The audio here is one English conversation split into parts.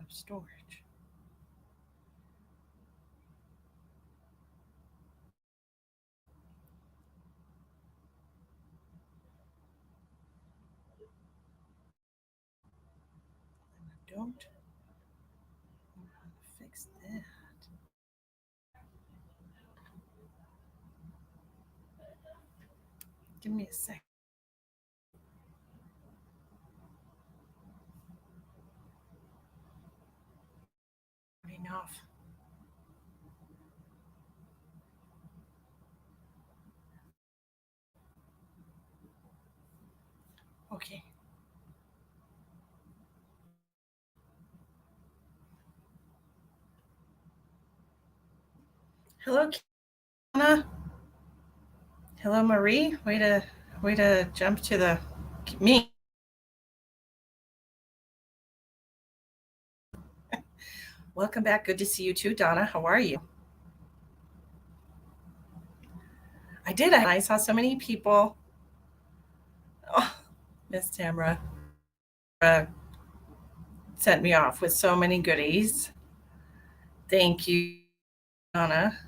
of storage. I don't know how to fix that. Give me a second. Enough. Okay. Hello, Kiana. Hello, Marie. Way to jump to the me. Welcome back. Good to see you too, Donna. How are you? I did. I saw so many people. Oh, Miss Tamara sent me off with so many goodies. Thank you, Donna.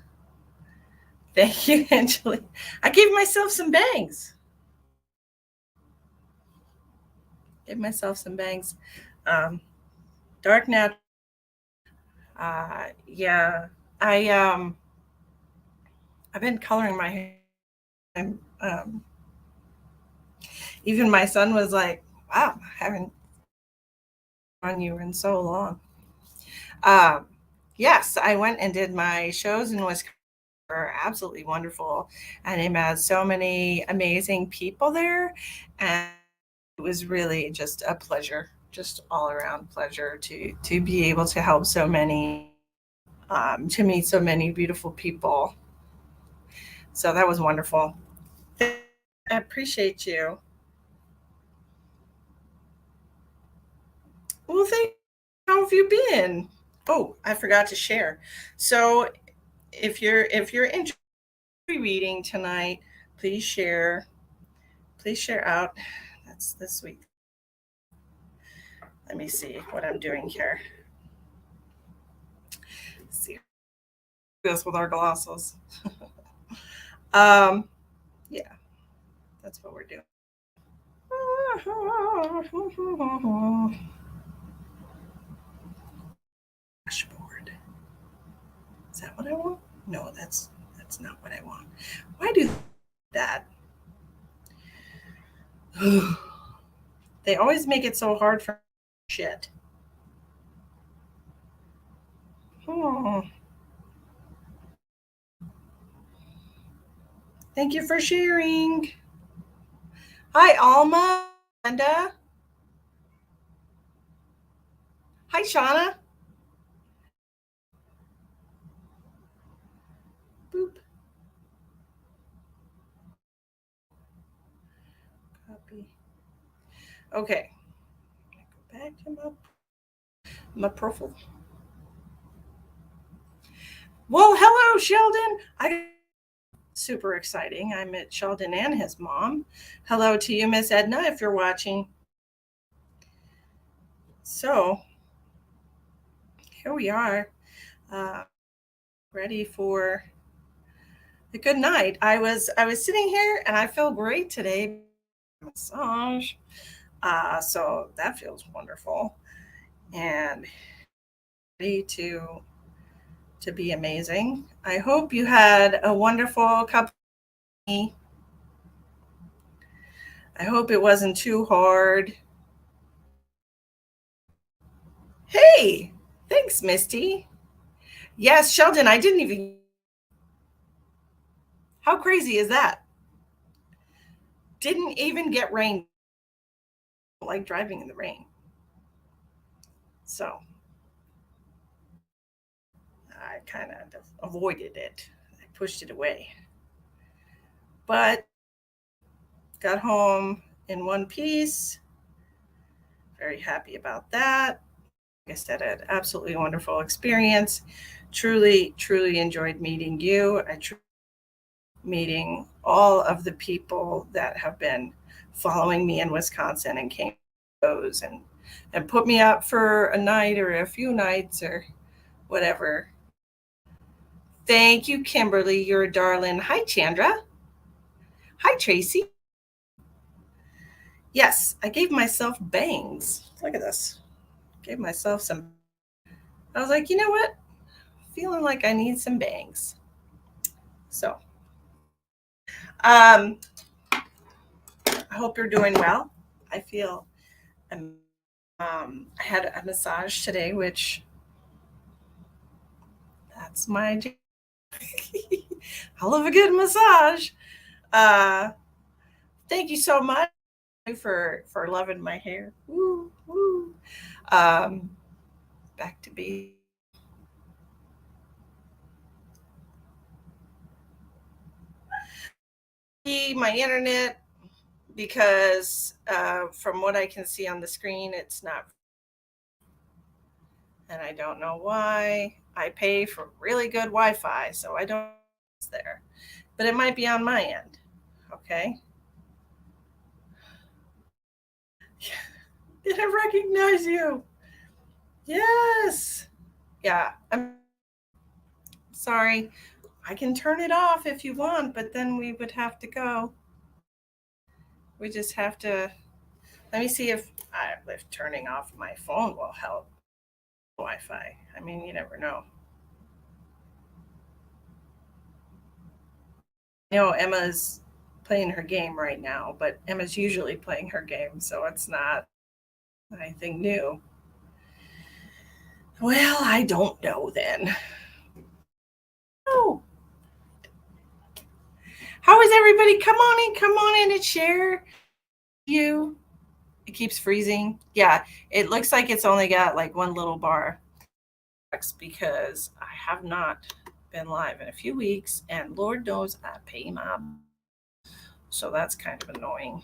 Thank you, Angela. I gave myself some bangs. Gave myself some bangs. Um, dark natural. Yeah, I I've been coloring my hair. Um, Even my son was like, "Wow, I haven't on you in so long." Um, yes, I went and did my shows in Wisconsin. Were absolutely wonderful, and I met so many amazing people there, and it was really just a pleasure, just all around pleasure to be able to help so many, to meet so many beautiful people. So that was wonderful. I appreciate you. Well, thank. How have you been? Oh, I forgot to share. So if you're interested in reading tonight, please share. Please share out. That's this week. Let me see what I'm doing here. Let's see this with our glosses. um, yeah, that's what we're doing. Dashboard. Is that what I want? No, that's not what I want. Why do that? They always make it so hard for shit. Oh, thank you for sharing. Hi, Alma. Linda. Hi, Shauna. Boop. Copy. Okay. Go back to my profile. Well, hello, Sheldon. I super exciting. I met Sheldon and his mom. Hello to you, Miss Edna, if you're watching. So here we are, uh, ready for a good night. I was sitting here and I feel great today. Massage. So that feels wonderful and ready to be amazing. I hope you had a wonderful cup of tea. I hope it wasn't too hard. Hey, thanks, Misty. Yes, Sheldon, I didn't even. How crazy is that? Didn't even get rain. Like driving in the rain. So I kind of avoided it. I pushed it away. But got home in one piece. Very happy about that. Like I said, an absolutely wonderful experience. Truly, truly enjoyed meeting you. Meeting all of the people that have been following me in Wisconsin and came to those and and put me up for a night or a few nights or whatever. Thank you, Kimberly. You're a darling. Hi, Chandra. Hi, Tracy. Yes, I gave myself bangs. Look at this. Gave myself some. I was like, you know what? Feeling like I need some bangs. So, I hope you're doing well. I feel I had a massage today, which that's my I love a good massage. Uh, thank you so much for loving my hair. Woo, woo. Um, back to be my internet because from what I can see on the screen, it's not, and I don't know why. I pay for really good Wi-Fi, so I don't know it's there, but it might be on my end. Okay. Did I recognize you? Yes. Yeah. I'm sorry. I can turn it off if you want, but then we would have to go. We just have to. Let me see if turning off my phone will help Wi-Fi. I mean, you never know. You know, Emma's playing her game right now, but Emma's usually playing her game, so it's not anything new. Well, I don't know then. Oh, how is everybody? Come on in and share. You. It keeps freezing. Yeah, it looks like it's only got like one little bar because I have not been live in a few weeks, and Lord knows I pay my, so that's kind of annoying.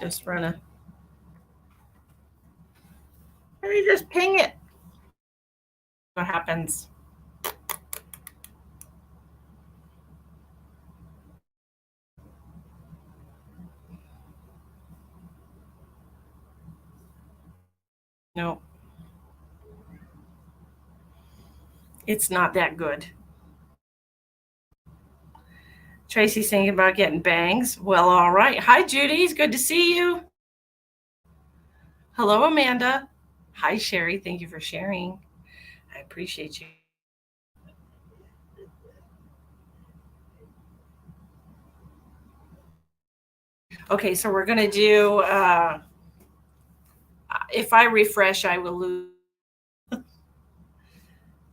Just run a. Maybe just ping it. What happens? No, it's not that good. Tracy's thinking about getting bangs. Well, all right. Hi, Judy. It's good to see you. Hello, Amanda. Hi, Sherry. Thank you for sharing. I appreciate you. Okay, so we're going to do, if I refresh, I will lose.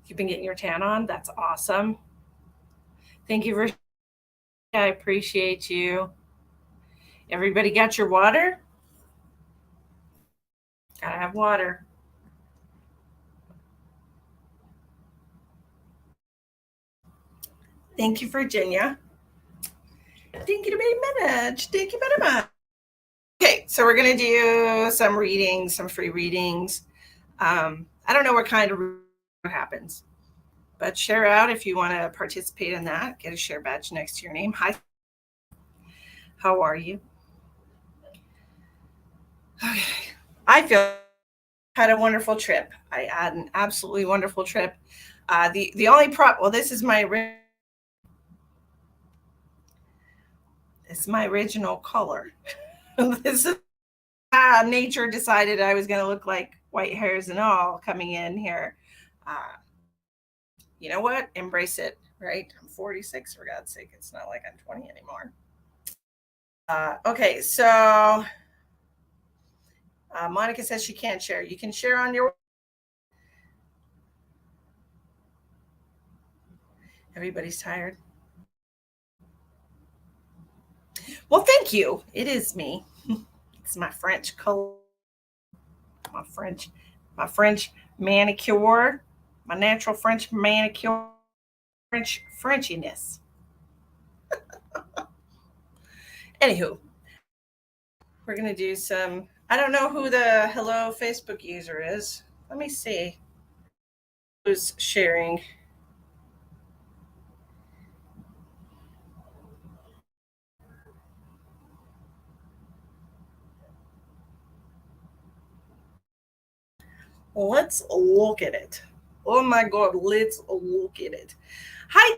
You've been getting your tan on. That's awesome. Thank you for. I appreciate you. Everybody got your water? Gotta have water. Thank you, Virginia. Thank you very much. Thank you very much. Okay, so we're gonna do some readings, some free readings. I don't know what kind of happens, but share out if you want to participate in that. Get a share badge next to your name. Hi, how are you? Okay, I feel had a wonderful trip. I had an absolutely wonderful trip. The only well, this is my original color. This is nature decided I was going to look like white hairs and all coming in here. Uh, you know what? Embrace it, right? I'm 46, for God's sake. It's not like I'm 20 anymore. Okay, so Monica says she can't share. You can share on your. Everybody's tired. Well, thank you. It is me. It's my French color, my French manicure, my natural French manicure, Frenchiness. Anywho, we're gonna do some. I don't know who the hello Facebook user is. Let me see who's sharing. Let's look at it. Oh my God, let's look at it. Hi.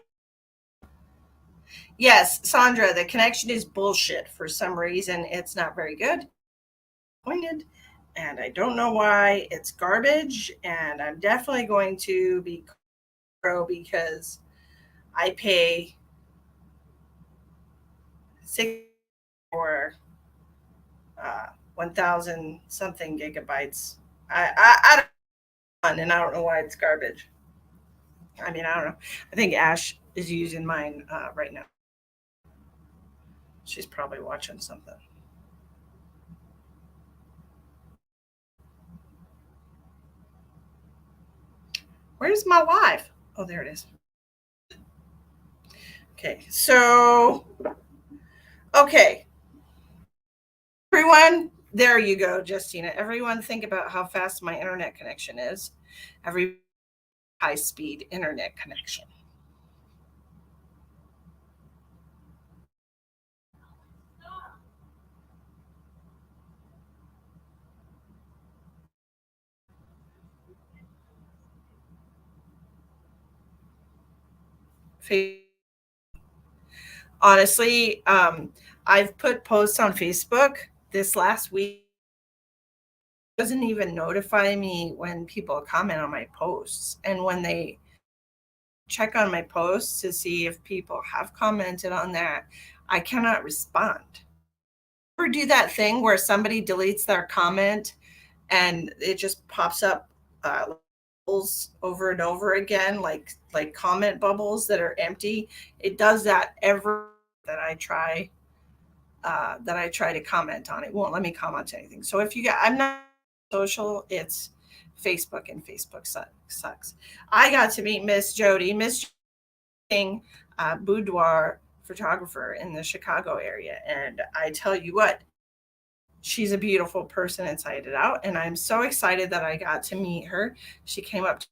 Yes, Sandra, the connection is bullshit. For some reason, it's not very good. Pointed, and I don't know why. It's garbage, and I'm definitely going to be pro because I pay 6 or 1,000 something gigabytes. I don't, and I don't know why it's garbage. I mean, I don't know. I think Ash is using mine right now. She's probably watching something. Where's my wife? Oh, there it is. Okay, so, okay, everyone, there you go, Justina. Everyone, think about how fast my internet connection is. Every high speed internet connection. Honestly, I've put posts on Facebook this last week. It doesn't even notify me when people comment on my posts. And when they check on my posts to see if people have commented on that, I cannot respond. Ever do that thing where somebody deletes their comment and it just pops up bubbles over and over again, like comment bubbles that are empty? It does that every that I try to comment on. It won't let me comment anything. So if you got, I'm not social, it's Facebook, and Facebook sucks. I got to meet Miss Jody, Miss King, boudoir photographer in the Chicago area, and I tell you what, she's a beautiful person inside and out, and I'm so excited that I got to meet her. She came up to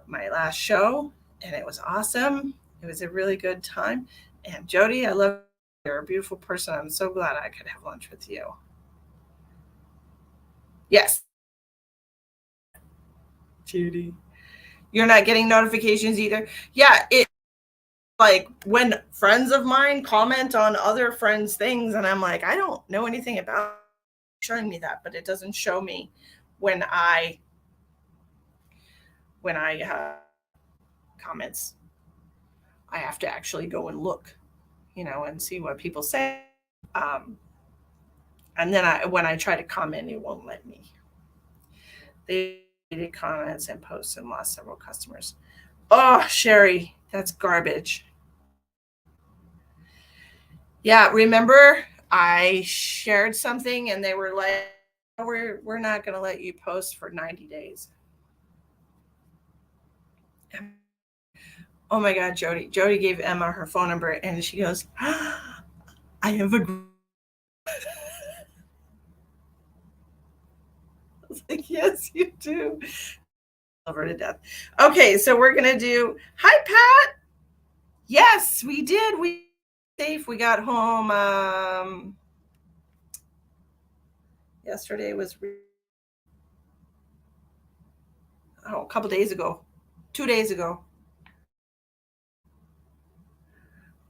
my last show, and it was awesome. It was a really good time. And Jody, I love you. You're a beautiful person. I'm so glad I could have lunch with you. Yes, Judy. You're not getting notifications either. Yeah, it like when friends of mine comment on other friends' things, and I'm like, I don't know anything about showing me that, but it doesn't show me when I comments. I have to actually go and look, and see what people say. Um, and then when I try to comment, it won't let me. They deleted comments and posts and lost several customers. Oh, Sherry, that's garbage. Yeah, remember I shared something and they were like, "Oh, we're not going to let you post for 90 days." Oh my God, Jody. Jody gave Emma her phone number and she goes, I have a. I was like, yes, you do. Love her to death. Okay, so we're going to do, hi, Pat. Yes, we did. We safe. We got home. Yesterday was, a couple days ago, 2 days ago.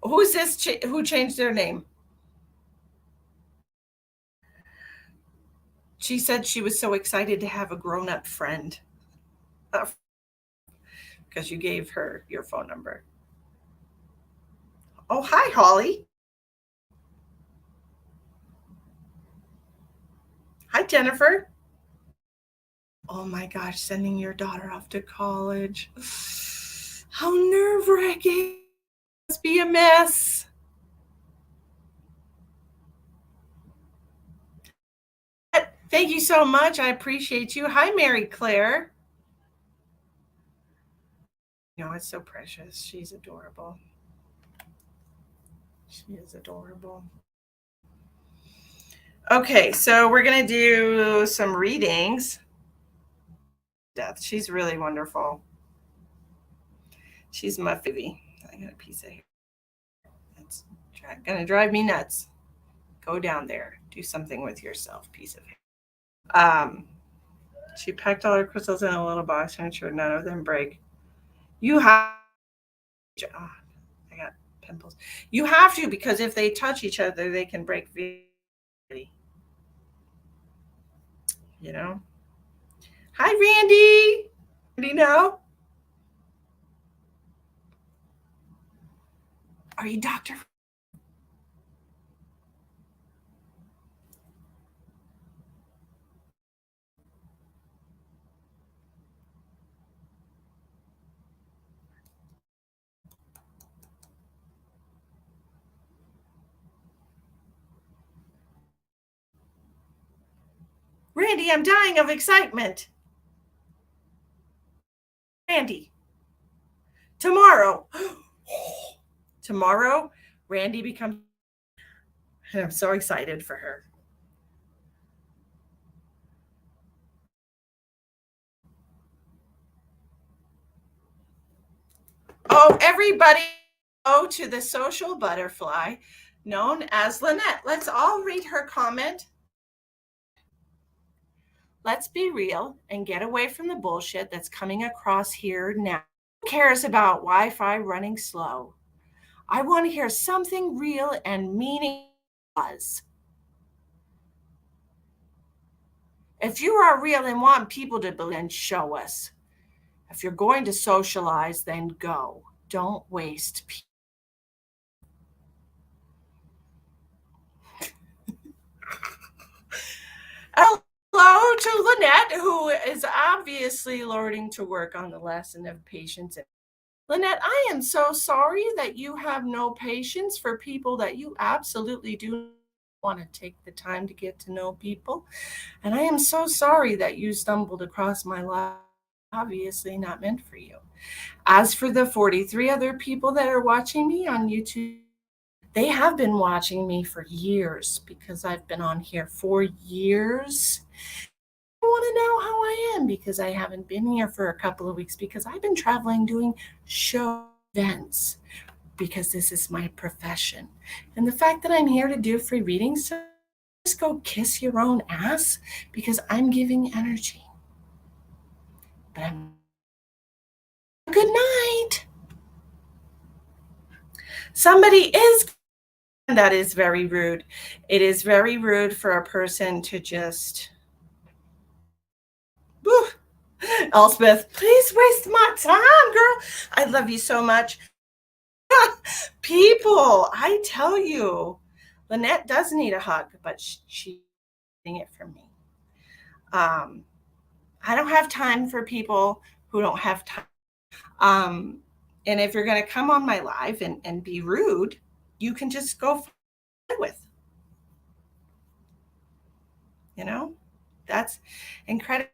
Who's this? Who changed their name? She said she was so excited to have a grown up friend because you gave her your phone number. Oh, hi, Holly. Hi, Jennifer. Oh my gosh, sending your daughter off to college. How nerve wracking. Must be a mess. Thank you so much. I appreciate you. Hi, Mary Claire. It's so precious. She's adorable. She is adorable. Okay, so we're going to do some readings. Death. She's really wonderful. She's my Phoebe. I got a piece of hair. That's going to drive me nuts. Go down there. Do something with yourself, piece of hair. She packed all her crystals in a little box and ensured none of them break. You have, oh, I got pimples. You have to, because if they touch each other, they can break easily. You know. Hi, Randy. Randy, no. Are you Doctor? Randy, I'm dying of excitement. Randy, tomorrow. Tomorrow, Randy becomes. And I'm so excited for her. Oh, everybody go to the social butterfly known as Lynette. Let's all read her comment. Let's be real and get away from the bullshit that's coming across here now. Who cares about Wi Fi running slow? I want to hear something real and meaningful. If you are real and want people to believe, then show us. If you're going to socialize, then go. Don't waste people. Hello to Lynette, who is obviously learning to work on the lesson of patience. Lynette, I am so sorry that you have no patience for people that you absolutely do want to take the time to get to know people. And I am so sorry that you stumbled across my life. Obviously not meant for you. As for the 43 other people that are watching me on YouTube, they have been watching me for years because I've been on here for years. I want to know how I am because I haven't been here for a couple of weeks because I've been traveling doing show events because this is my profession. And the fact that I'm here to do free readings, so just go kiss your own ass because I'm giving energy. But good night. Somebody is. That is very rude. It is very rude for a person to just. Whew. Elspeth, please waste my time, girl. I love you so much. People, I tell you, Lynette does need a hug, but she's getting it from me. I don't have time for people who don't have time. And if you're going to come on my live and be rude, you can just go with. You know, that's incredible.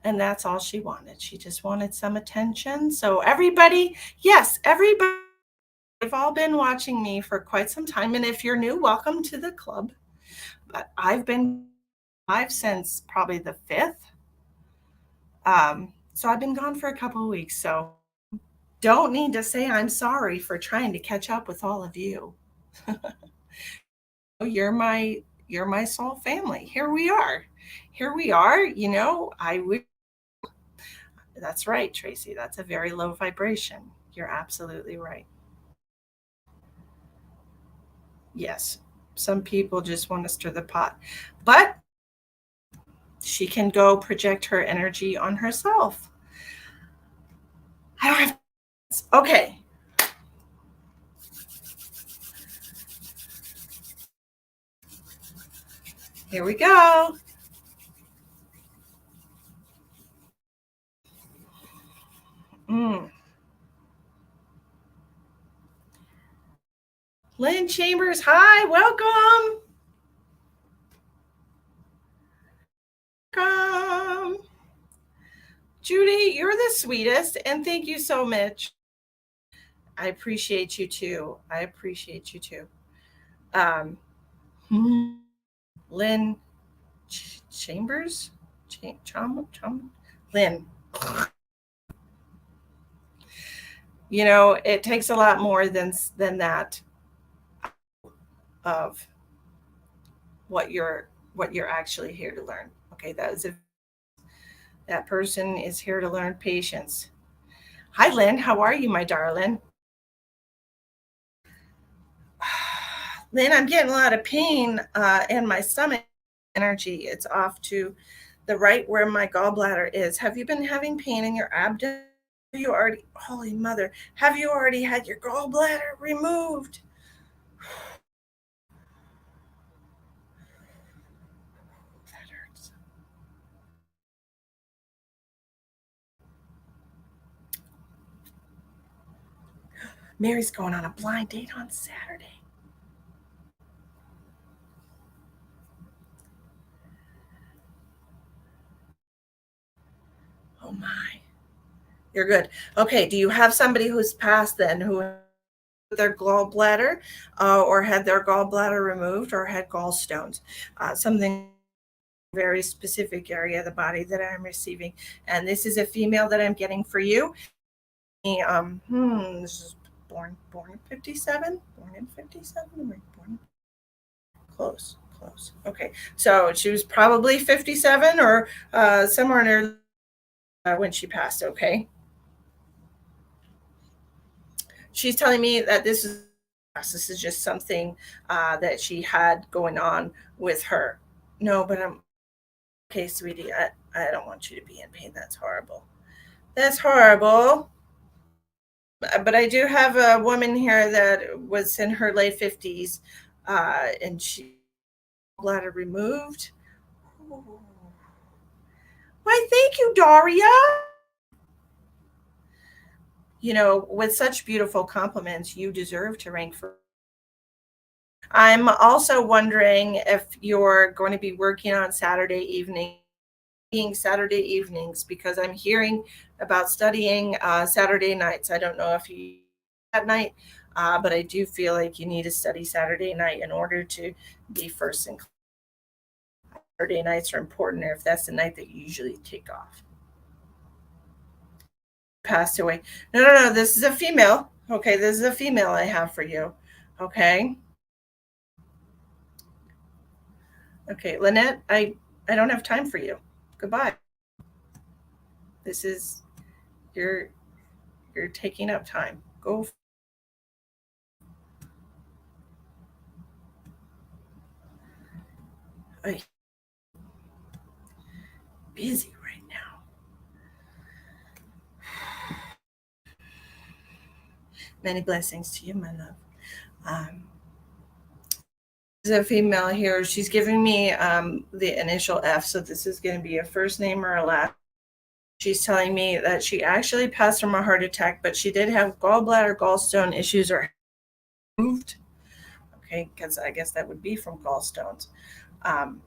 And that's all she wanted. She just wanted some attention. So everybody, yes, everybody, they've all been watching me for quite some time. And if you're new, welcome to the club. But I've been live since probably the 5th. So I've been gone for a couple of weeks. So don't need to say I'm sorry for trying to catch up with all of you. You're my soul family. Here we are. Here we are. You know, I would. That's right, Tracy. That's a very low vibration. You're absolutely right. Yes, some people just want to stir the pot, but she can go project her energy on herself. I don't have. Okay. Here we go. Mm. Lynn Chambers, hi, welcome. Welcome. Judy, you're the sweetest, and thank you so much. I appreciate you too. I appreciate you too. Um, Lynn Chambers, Lynn. You know, it takes a lot more than that of what you're actually here to learn. Okay, that is a That person is here to learn patience. Hi, Lynn. How are you, my darling? Lynn, I'm getting a lot of pain in my stomach. Energy. It's off to the right where my gallbladder is. Have you been having pain in your abdomen? You already, holy mother, have you already had your gallbladder removed? That hurts. Mary's going on a blind date on Saturday. Oh my. You're good. Okay. Do you have somebody who's passed then who had their gallbladder or had their gallbladder removed or had gallstones? Something very specific area of the body that I'm receiving. And this is a female that I'm getting for you. This is born in 57, born in 57, born close, close. Okay, so she was probably 57 or somewhere in there when she passed. Okay, she's telling me that this is just something that she had going on with her. No, but I'm okay, sweetie. I don't want you to be in pain. That's horrible. That's horrible. But I do have a woman here that was in her late 50s, and she bladder removed. Why, thank you, Daria. With such beautiful compliments, you deserve to rank for. I'm also wondering if you're going to be working on Saturday evening, being Saturday evenings, because I'm hearing about studying Saturday nights. I don't know if you at night, but I do feel like you need to study Saturday night in order to be first in class. Saturday nights are important if that's the night that you usually take off. Passed away. No, no, no. This is a female. Okay, this is a female I have for you. Okay. Okay, Lynette, I don't have time for you. Goodbye. This is you're you're taking up time. Go. I'm busy right now. Many blessings to you, my love. There's a female here. She's giving me the initial F, so this is going to be a first name or a last. She's telling me that she actually passed from a heart attack, but she did have gallbladder, gallstone issues or moved. Okay, because I guess that would be from gallstones. Um,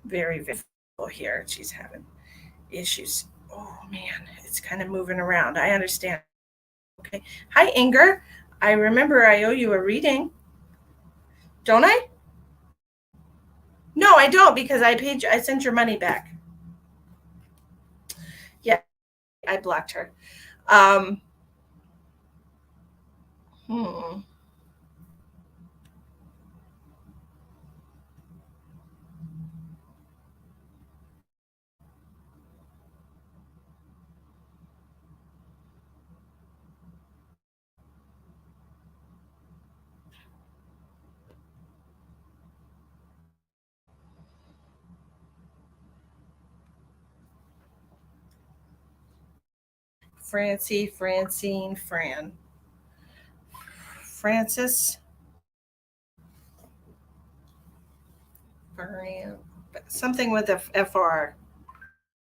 very visible here. She's having issues. Oh man, it's kind of moving around. I understand. Okay. Hi, Inger. I remember I owe you a reading. Don't I? No, I don't because I paid you. I sent your money back. Yeah, I blocked her. Um, hmm. Francie, Francine, Fran, Francis, Fran, something with a FR,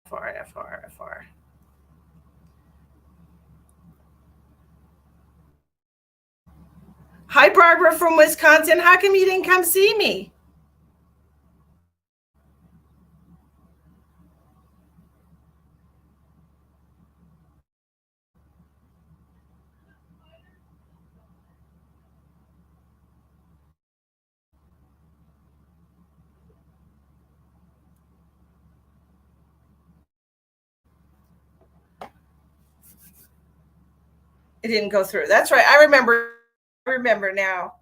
FR, FR, FR. Hi, Barbara from Wisconsin. How come you didn't come see me? It didn't go through. That's right. I remember. I remember now.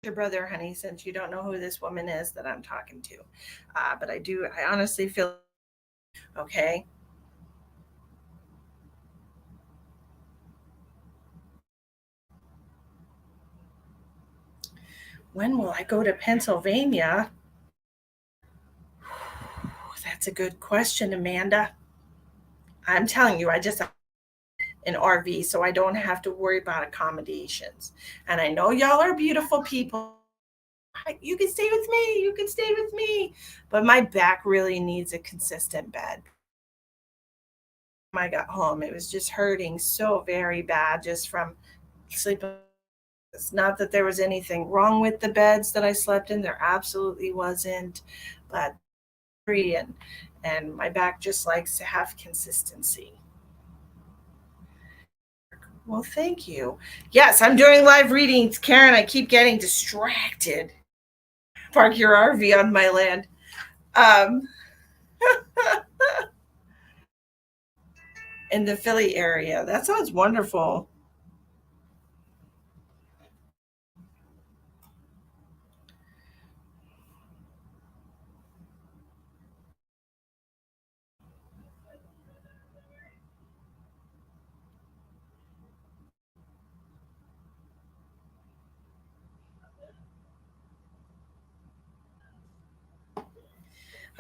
your brother, honey, since you don't know who this woman is that I'm talking to. But I do, I honestly feel okay. When will I go to Pennsylvania? That's a good question, Amanda. I'm telling you, I just an RV, so I don't have to worry about accommodations. And I know y'all are beautiful people. You can stay with me. You can stay with me. But my back really needs a consistent bed. When I got home, it was just hurting so very bad just from sleeping. It's not that there was anything wrong with the beds that I slept in. There absolutely wasn't. But and my back just likes to have consistency. Well, thank you. Yes, I'm doing live readings. Karen, I keep getting distracted. Park your RV on my land. Um, in the Philly area. That sounds wonderful.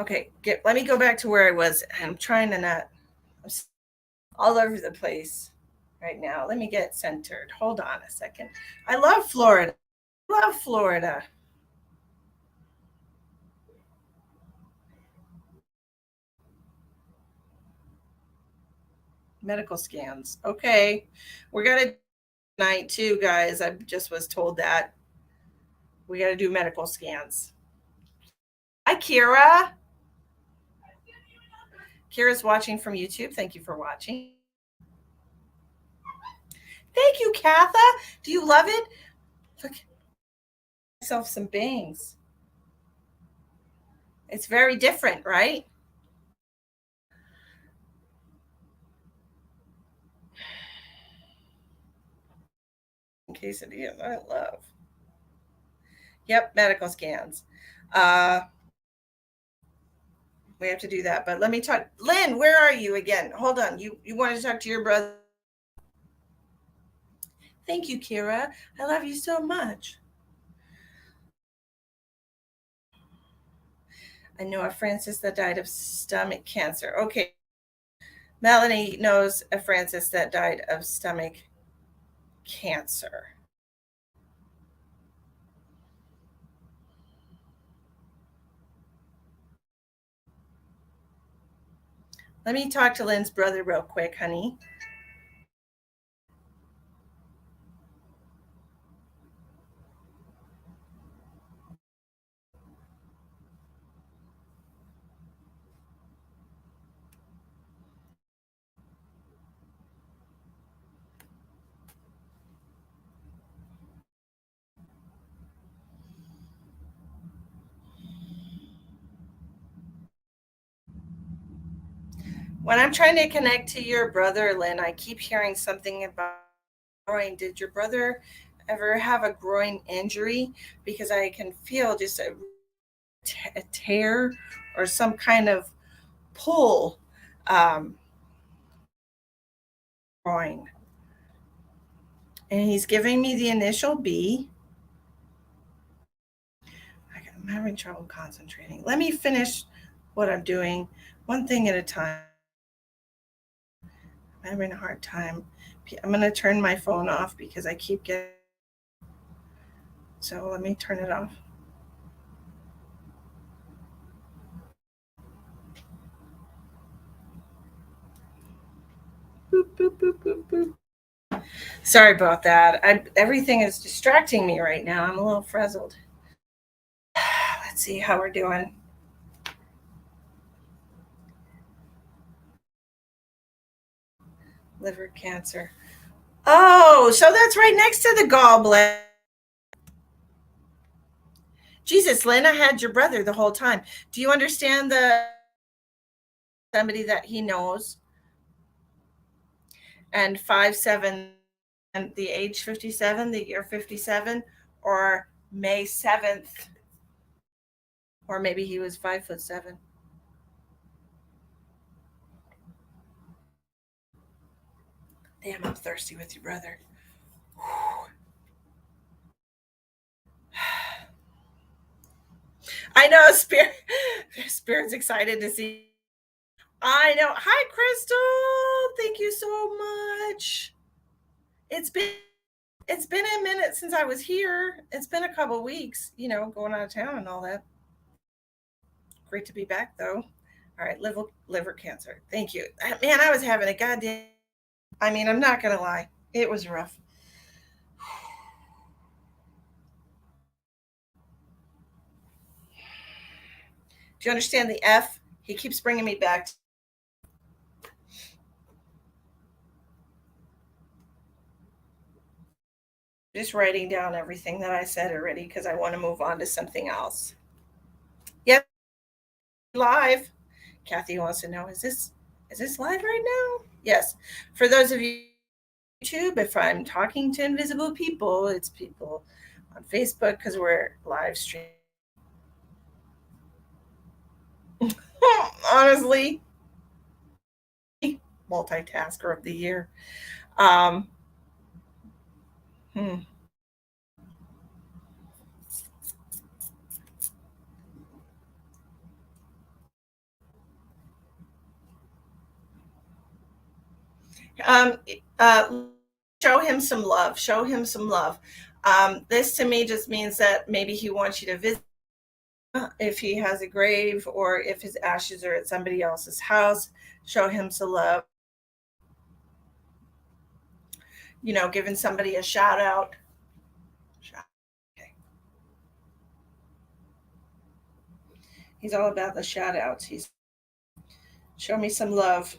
Okay, let me go back to where I was. I'm trying to not. I'm all over the place right now. Let me get centered. Hold on a second. I love Florida. Love Florida. Medical scans. Okay, we're gonna night too, guys. I just was told that we got to do medical scans. Hi, Kira. Kira's watching from YouTube. Thank you for watching. Thank you, Katha. Do you love it? Look, myself some bangs. It's very different, right? In case it is, I love. Yep, medical scans. Uh, we have to do that. But let me talk. Lynn, where are you again? Hold on. You wanted to talk to your brother? Thank you, Kira. I love you so much. I know a Francis that died of stomach cancer. Okay. Melanie knows a Francis that died of stomach cancer. Let me talk to Lynn's brother real quick, honey. When I'm trying to connect to your brother, Lynn, I keep hearing something about groin. Did your brother ever have a groin injury? Because I can feel just a tear or some kind of pull groin. And he's giving me the initial B. I'm having trouble concentrating. Let me finish what I'm doing one thing at a time. I'm having a hard time. I'm going to turn my phone off because I keep getting. So let me turn it off. Boop, boop, boop, boop, boop. Sorry about that. Everything is distracting me right now. I'm a little frazzled. Let's see how we're doing. Liver cancer. Oh, so that's right next to the gallbladder. Jesus, Lynn, I had your brother the whole time. Do you understand the somebody that he knows? And 5'7" and the age 57, the year 57, or May 7th, or maybe he was 5'7". Damn, I'm thirsty with you, brother. I know Spirit's excited to see. I know. Hi, Crystal. Thank you so much. It's been it's been a minute since I was here. It's been a couple weeks, going out of town and all that. Great to be back though. All right, liver cancer. Thank you. Man, I was having a goddamn. I mean, I'm not gonna lie. It was rough. Do you understand the F? He keeps bringing me back. Just writing down everything that I said already because I want to move on to something else. Yep, live. Kathy wants to know, is this live right now? Yes. For those of you on YouTube, if I'm talking to invisible people, it's people on Facebook because we're live streaming. Honestly, multitasker of the year. Um, hmm. um, Show him some love. Show him some love. This to me just means that maybe he wants you to visit if he has a grave or if his ashes are at somebody else's house. Show him some love. Giving somebody a shout out. Okay. He's all about the shout outs. He's show me some love.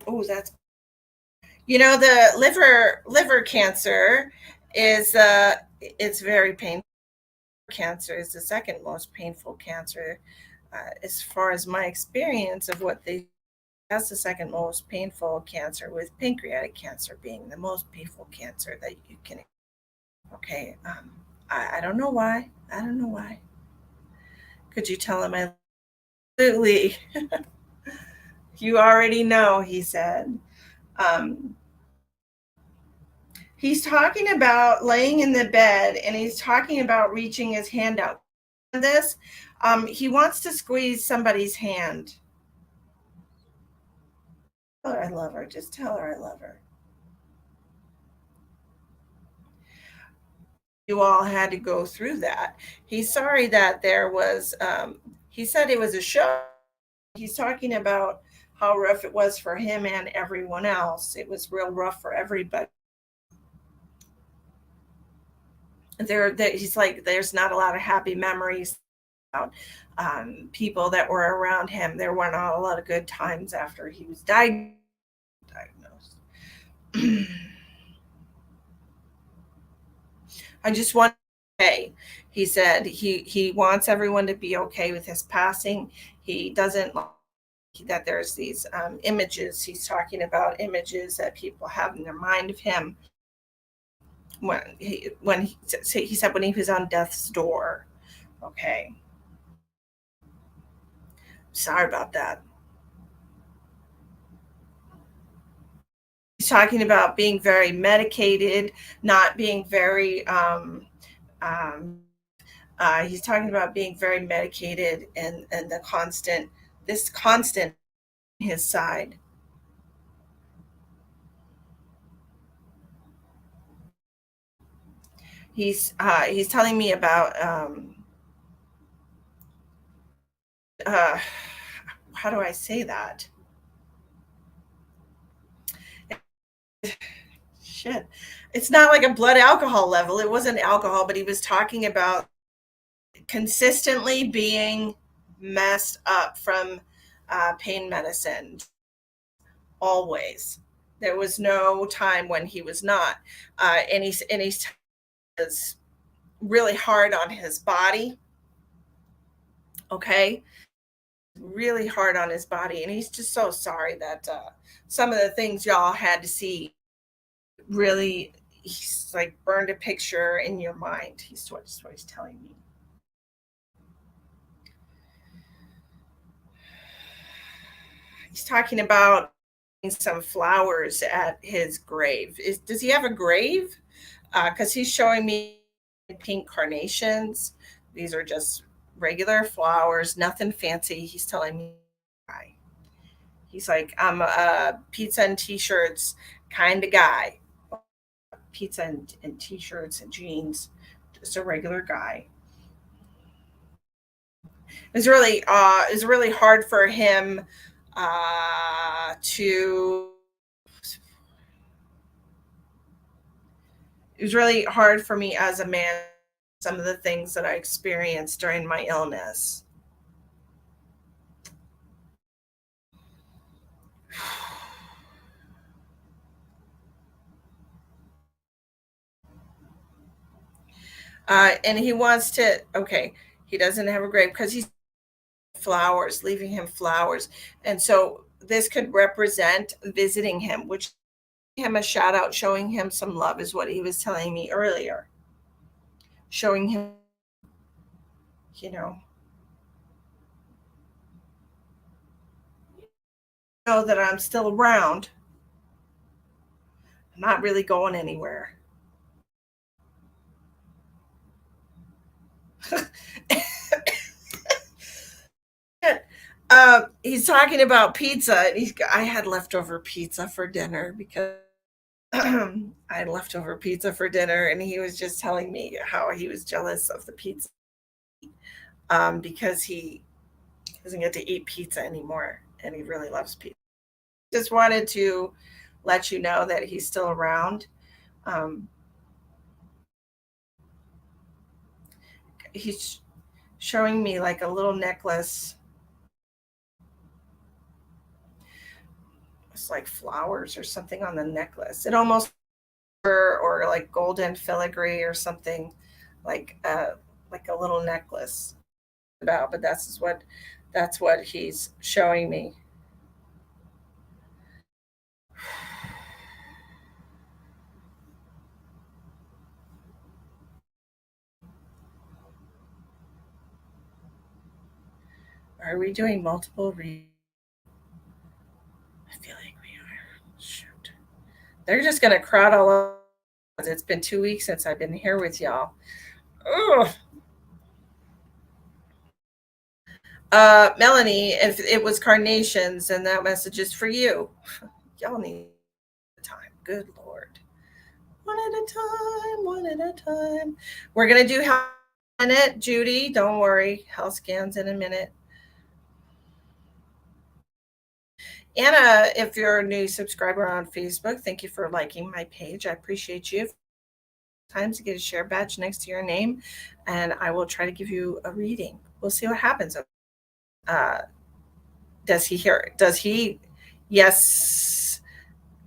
Oh, that's the liver cancer is it's very painful. Cancer is the second most painful cancer, as far as my experience of what they. That's the second most painful cancer, with pancreatic cancer being the most painful cancer that you can. Okay, I don't know why. I don't know why. Could you tell him I absolutely? You already know, he said. Um, he's talking about laying in the bed and he's talking about reaching his hand out. This, he wants to squeeze somebody's hand. Tell her I love her. Just tell her I love her. You all had to go through that. He's sorry that there was, he said it was a show. He's talking about how rough it was for him and everyone else. It was real rough for everybody. He's like, there's not a lot of happy memories about people that were around him. There were not a lot of good times after he was diagnosed. I just want to say, he said he wants everyone to be okay with his passing. He doesn't like that there's these images. He's talking about images that people have in their mind of him he said when he was on death's door. Okay, sorry about that. He's talking about being very medicated, not being very um, he's talking about being very medicated and this constant his side. He's telling me about uh, how do I say that? Shit, it's not like a blood alcohol level. It wasn't alcohol, but he was talking about consistently being messed up from pain medicine. Always, there was no time when he was not, and he's was really hard on his body. Okay, really hard on his body, and he's just so sorry that some of the things y'all had to see. Really, he's like burned a picture in your mind. What he's telling me. He's talking about some flowers at his grave. Does he have a grave? Because he's showing me pink carnations. These are just regular flowers, nothing fancy. He's telling me, he's like, I'm a pizza and t-shirts kind of guy. Pizza and t-shirts and jeans, just a regular guy. It's really hard for him to it was really hard for me as a man, some of the things that I experienced during my illness. And he wants to, okay, he doesn't have a grave because he's flowers, leaving him flowers. And so this could represent visiting him, which him a shout out, showing him some love is what he was telling me earlier. Showing him, you know that I'm still around. I'm not really going anywhere. He's talking about pizza. And I had leftover pizza for dinner because I had leftover pizza for dinner, and he was just telling me how he was jealous of the pizza because he doesn't get to eat pizza anymore, and he really loves pizza. Just wanted to let you know that he's still around. Um, he's showing me like a little necklace. It's like flowers or something on the necklace. It almost or like golden filigree or something like a little necklace about. But that's what he's showing me. Are we doing multiple reads? I feel like we are. Shoot. They're just going to crowd all over. It's been 2 weeks since I've been here with y'all. Ugh. Melanie, if it was carnations, and that message is for you. Y'all need time. Good Lord. One at a time, one at a time. We're going to do health in a minute. Judy, don't worry. Health scans in a minute. Anna, if you're a new subscriber on Facebook, thank you for liking my page. I appreciate you. Times to get a share badge next to your name, and I will try to give you a reading. We'll see what happens. Does he hear? Does he? Yes,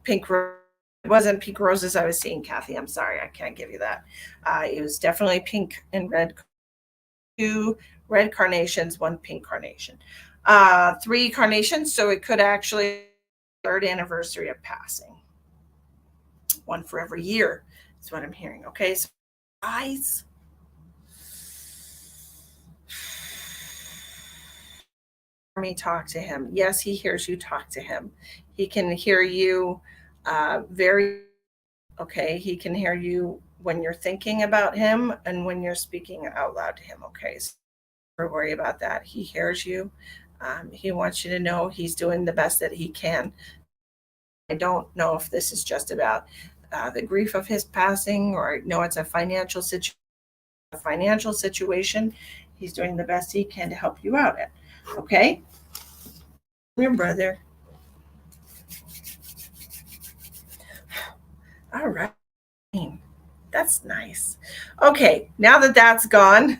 pink. It wasn't pink roses I was seeing, Kathy. I'm sorry, I can't give you that. It was definitely pink and red. 2 red carnations, 1 pink carnation. 3 carnations, so it could actually 3rd anniversary of passing. 1 for every year is what I'm hearing. Okay, so eyes. Me talk to him. Yes, he hears you talk to him. He can hear you very okay. He can hear you when you're thinking about him and when you're speaking out loud to him. Okay, so don't worry about that. He hears you. He wants you to know he's doing the best that he can. I don't know if this is just about the grief of his passing, or no, it's a financial situation. He's doing the best he can to help you out at. Okay, your brother. All right, that's nice. Okay, now that that's gone,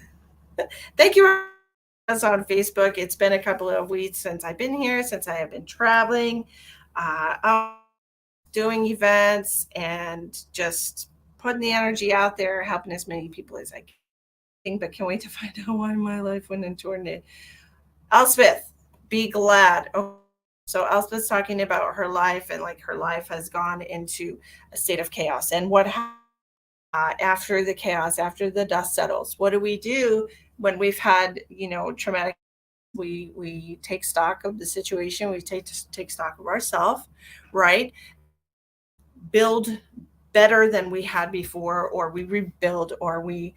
thank you us on Facebook. It's been a couple of weeks since I've been here, since I have been traveling, doing events, and just putting the energy out there, helping as many people as I can. But can't wait to find out why my life went into tornado. Elspeth, be glad. Oh, so Elspeth's talking about her life, and like her life has gone into a state of chaos. And what happened after the chaos, after the dust settles? What do we do when we've had, traumatic? We take stock of the situation. We take stock of ourselves, right? Build better than we had before, or we rebuild, or we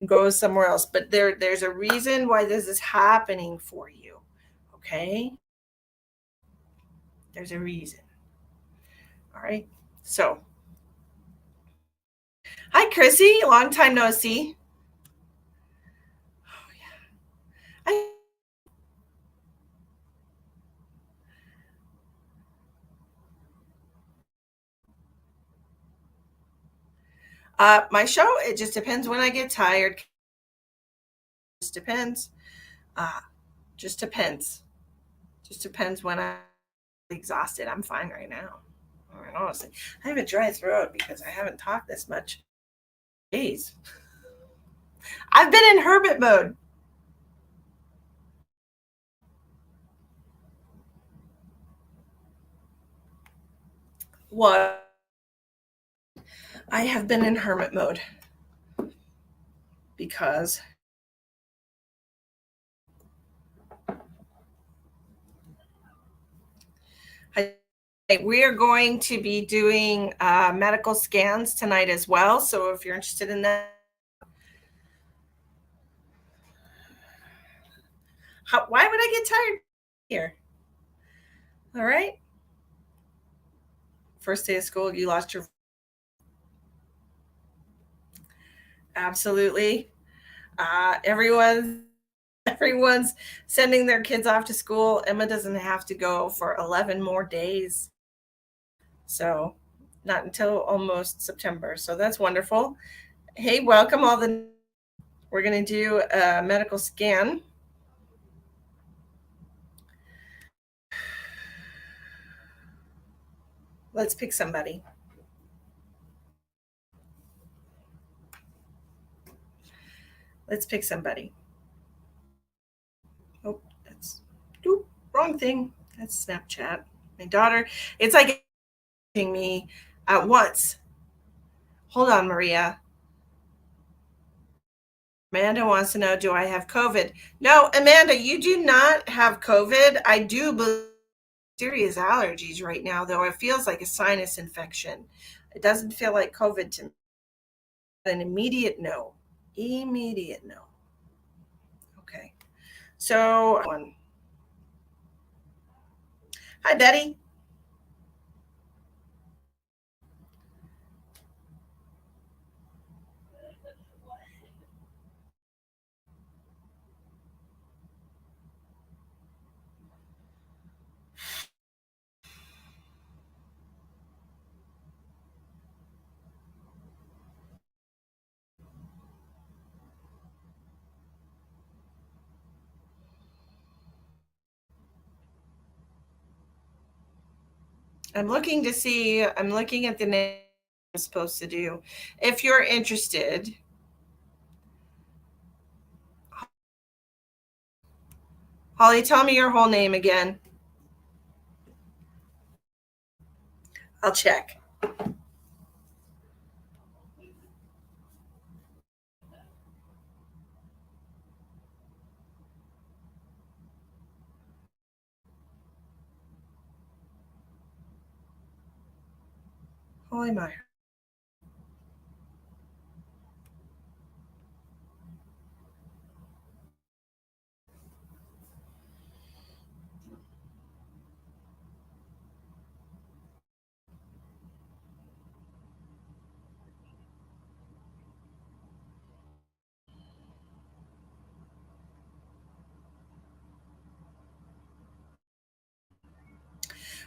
go somewhere else. But there's a reason why this is happening for you. Okay, there's a reason. All right. So, hi, Chrissy. Long time no see. Oh, yeah. My show, it just depends when I get tired. Just depends. Uh, just depends. Just depends when I'm exhausted. I'm fine right now. I mean, honestly, I have a dry throat because I haven't talked this much. Days. I've been in hermit mode. What? I have been in hermit mode because we are going to be doing medical scans tonight as well. So if you're interested in that, why would I get tired here? All right. First day of school, you lost your. Absolutely. Everyone's sending their kids off to school. Emma doesn't have to go for 11 more days. So not until almost September. So that's wonderful. Hey, welcome all the. We're going to do a medical scan. Let's pick somebody. Let's pick somebody. Oh, that's wrong thing. That's Snapchat. My daughter, it's like me at once. Hold on, Maria. Amanda wants to know, do I have COVID? No, Amanda, you do not have COVID. I do believe serious allergies right now, though it feels like a sinus infection. It doesn't feel like COVID to me. An immediate no. Immediate no. Okay. So, hi, Betty. I'm looking at the name I'm supposed to do. If you're interested, Holly, tell me your whole name again. I'll check. Holly Meyer.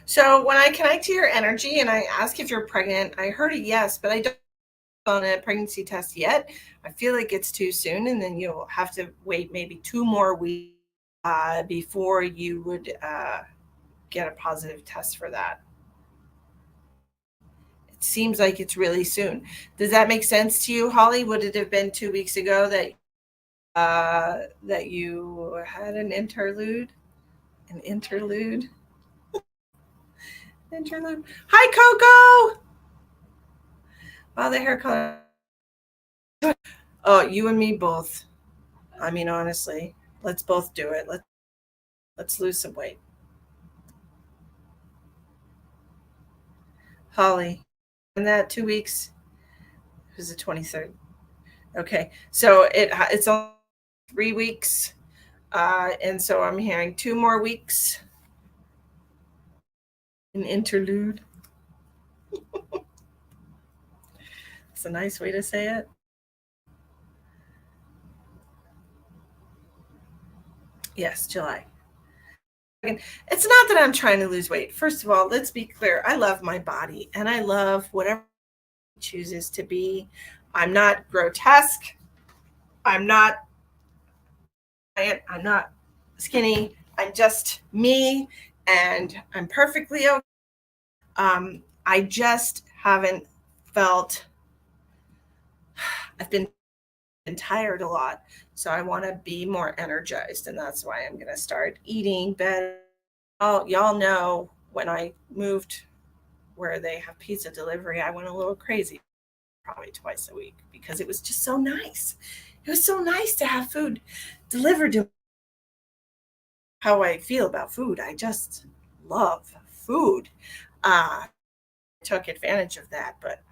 So when I connect to your energy and I ask if you're pregnant, I heard a yes, but I don't on a pregnancy test yet. I feel like it's too soon, and then you'll have to wait maybe 2 more weeks before you would get a positive test for that. It seems like it's really soon. Does that make sense to you, Holly? Would it have been 2 weeks ago that you had an interlude? An interlude? Interlude. Hi, Coco. Well, the hair color. Oh, you and me both. I mean, honestly, let's both do it. Let's lose some weight. Holly, in that 2 weeks, it was the 23rd. Okay, so it's only 3 weeks, and so I'm hearing 2 more weeks. An interlude. It's a nice way to say it. Yes, July. It's not that I'm trying to lose weight. First of all, let's be clear. I love my body and I love whatever it chooses to be. I'm not grotesque. I'm not I'm not skinny. I'm just me and I'm perfectly okay. I just haven't felt I've been tired a lot. So I want to be more energized and that's why I'm going to start eating better. Oh, y'all know when I moved where they have pizza delivery, I went a little crazy probably twice a week because it was just so nice. It was so nice to have food delivered to how I feel about food. I just love food. Took advantage of that, but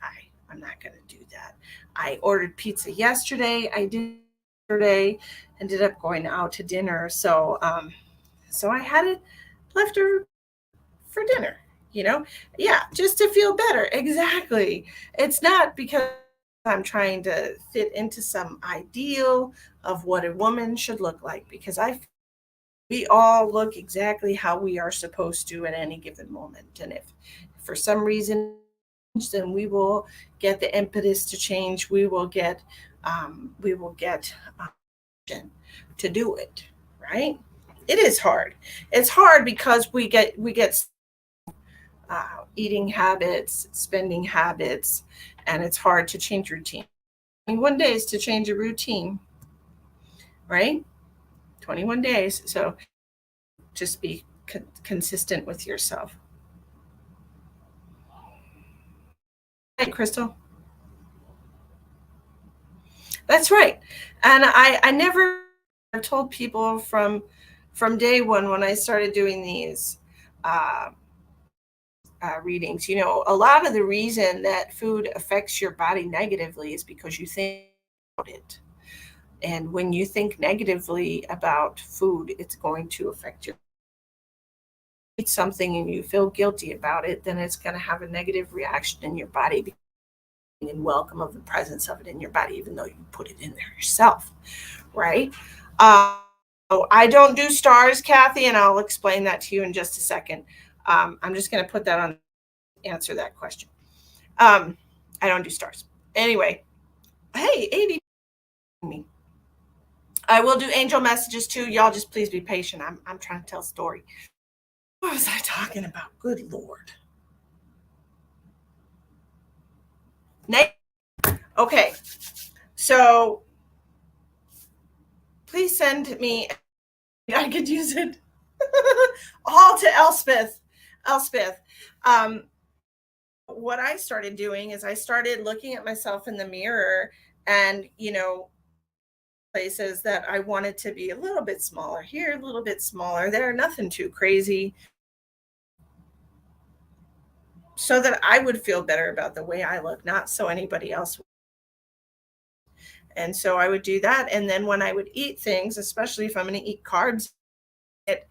I'm not going to do that. I ordered pizza yesterday. I did yesterday, ended up going out to dinner. So I had it left over for dinner, you know? Yeah, just to feel better. Exactly. It's not because I'm trying to fit into some ideal of what a woman should look like because we all look exactly how we are supposed to at any given moment. And if for some reason then we will get the impetus to change. We will get to do it, right? It is hard. It's hard because we get eating habits, spending habits, and it's hard to change routine. 21 days to change a routine, right? 21 days. So just be consistent with yourself. Hey, Crystal. That's right. And I never told people from day one when I started doing these uh, readings. You know, a lot of the reason that food affects your body negatively is because you think about it. And when you think negatively about food, it's going to affect your eat something and you feel guilty about it, then it's going to have a negative reaction in your body and welcome of the presence of it in your body, even though you put it in there yourself, right? So I don't do stars, Kathy, and I'll explain that to you in just a second. I'm just going to put that on answer that question. I don't do stars. Anyway, hey, 80 me. I will do angel messages too. Y'all just please be patient. I'm trying to tell a story. What was I talking about? Good Lord. Okay, so please send me. I could use it all to Elspeth. Elspeth. Um, what I started doing is I started looking at myself in the mirror and, places that I wanted to be a little bit smaller here, a little bit smaller there, nothing too crazy, so that I would feel better about the way I look, not so anybody else. And so I would do that. And then when I would eat things, especially if I'm going to eat carbs, it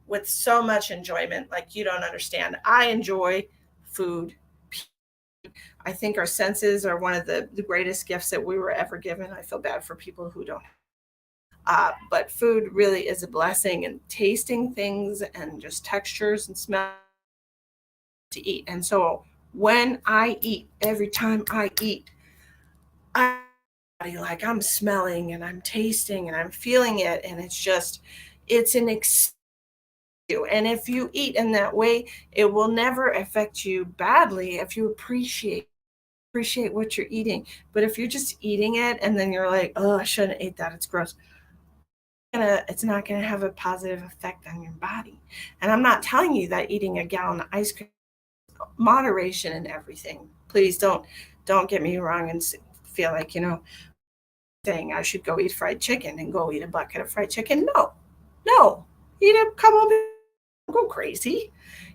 with so much enjoyment, like you don't understand. I enjoy food. I think our senses are one of the greatest gifts that we were ever given. I feel bad for people who don't. But food really is a blessing, and tasting things and just textures and smell to eat. And so when I eat, every time I eat, I like I'm smelling and I'm tasting and I'm feeling it, and it's an experience. And if you eat in that way, it will never affect you badly if you appreciate what you're eating. But if you're just eating it and then you're like, oh, I shouldn't eat that, it's gross. It's not gonna have a positive effect on your body. And I'm not telling you that eating a gallon of ice cream, moderation and everything. Please don't Don't get me wrong and feel like, saying I should go eat fried chicken and go eat a bucket of fried chicken. No, no, eat a couple of, go crazy,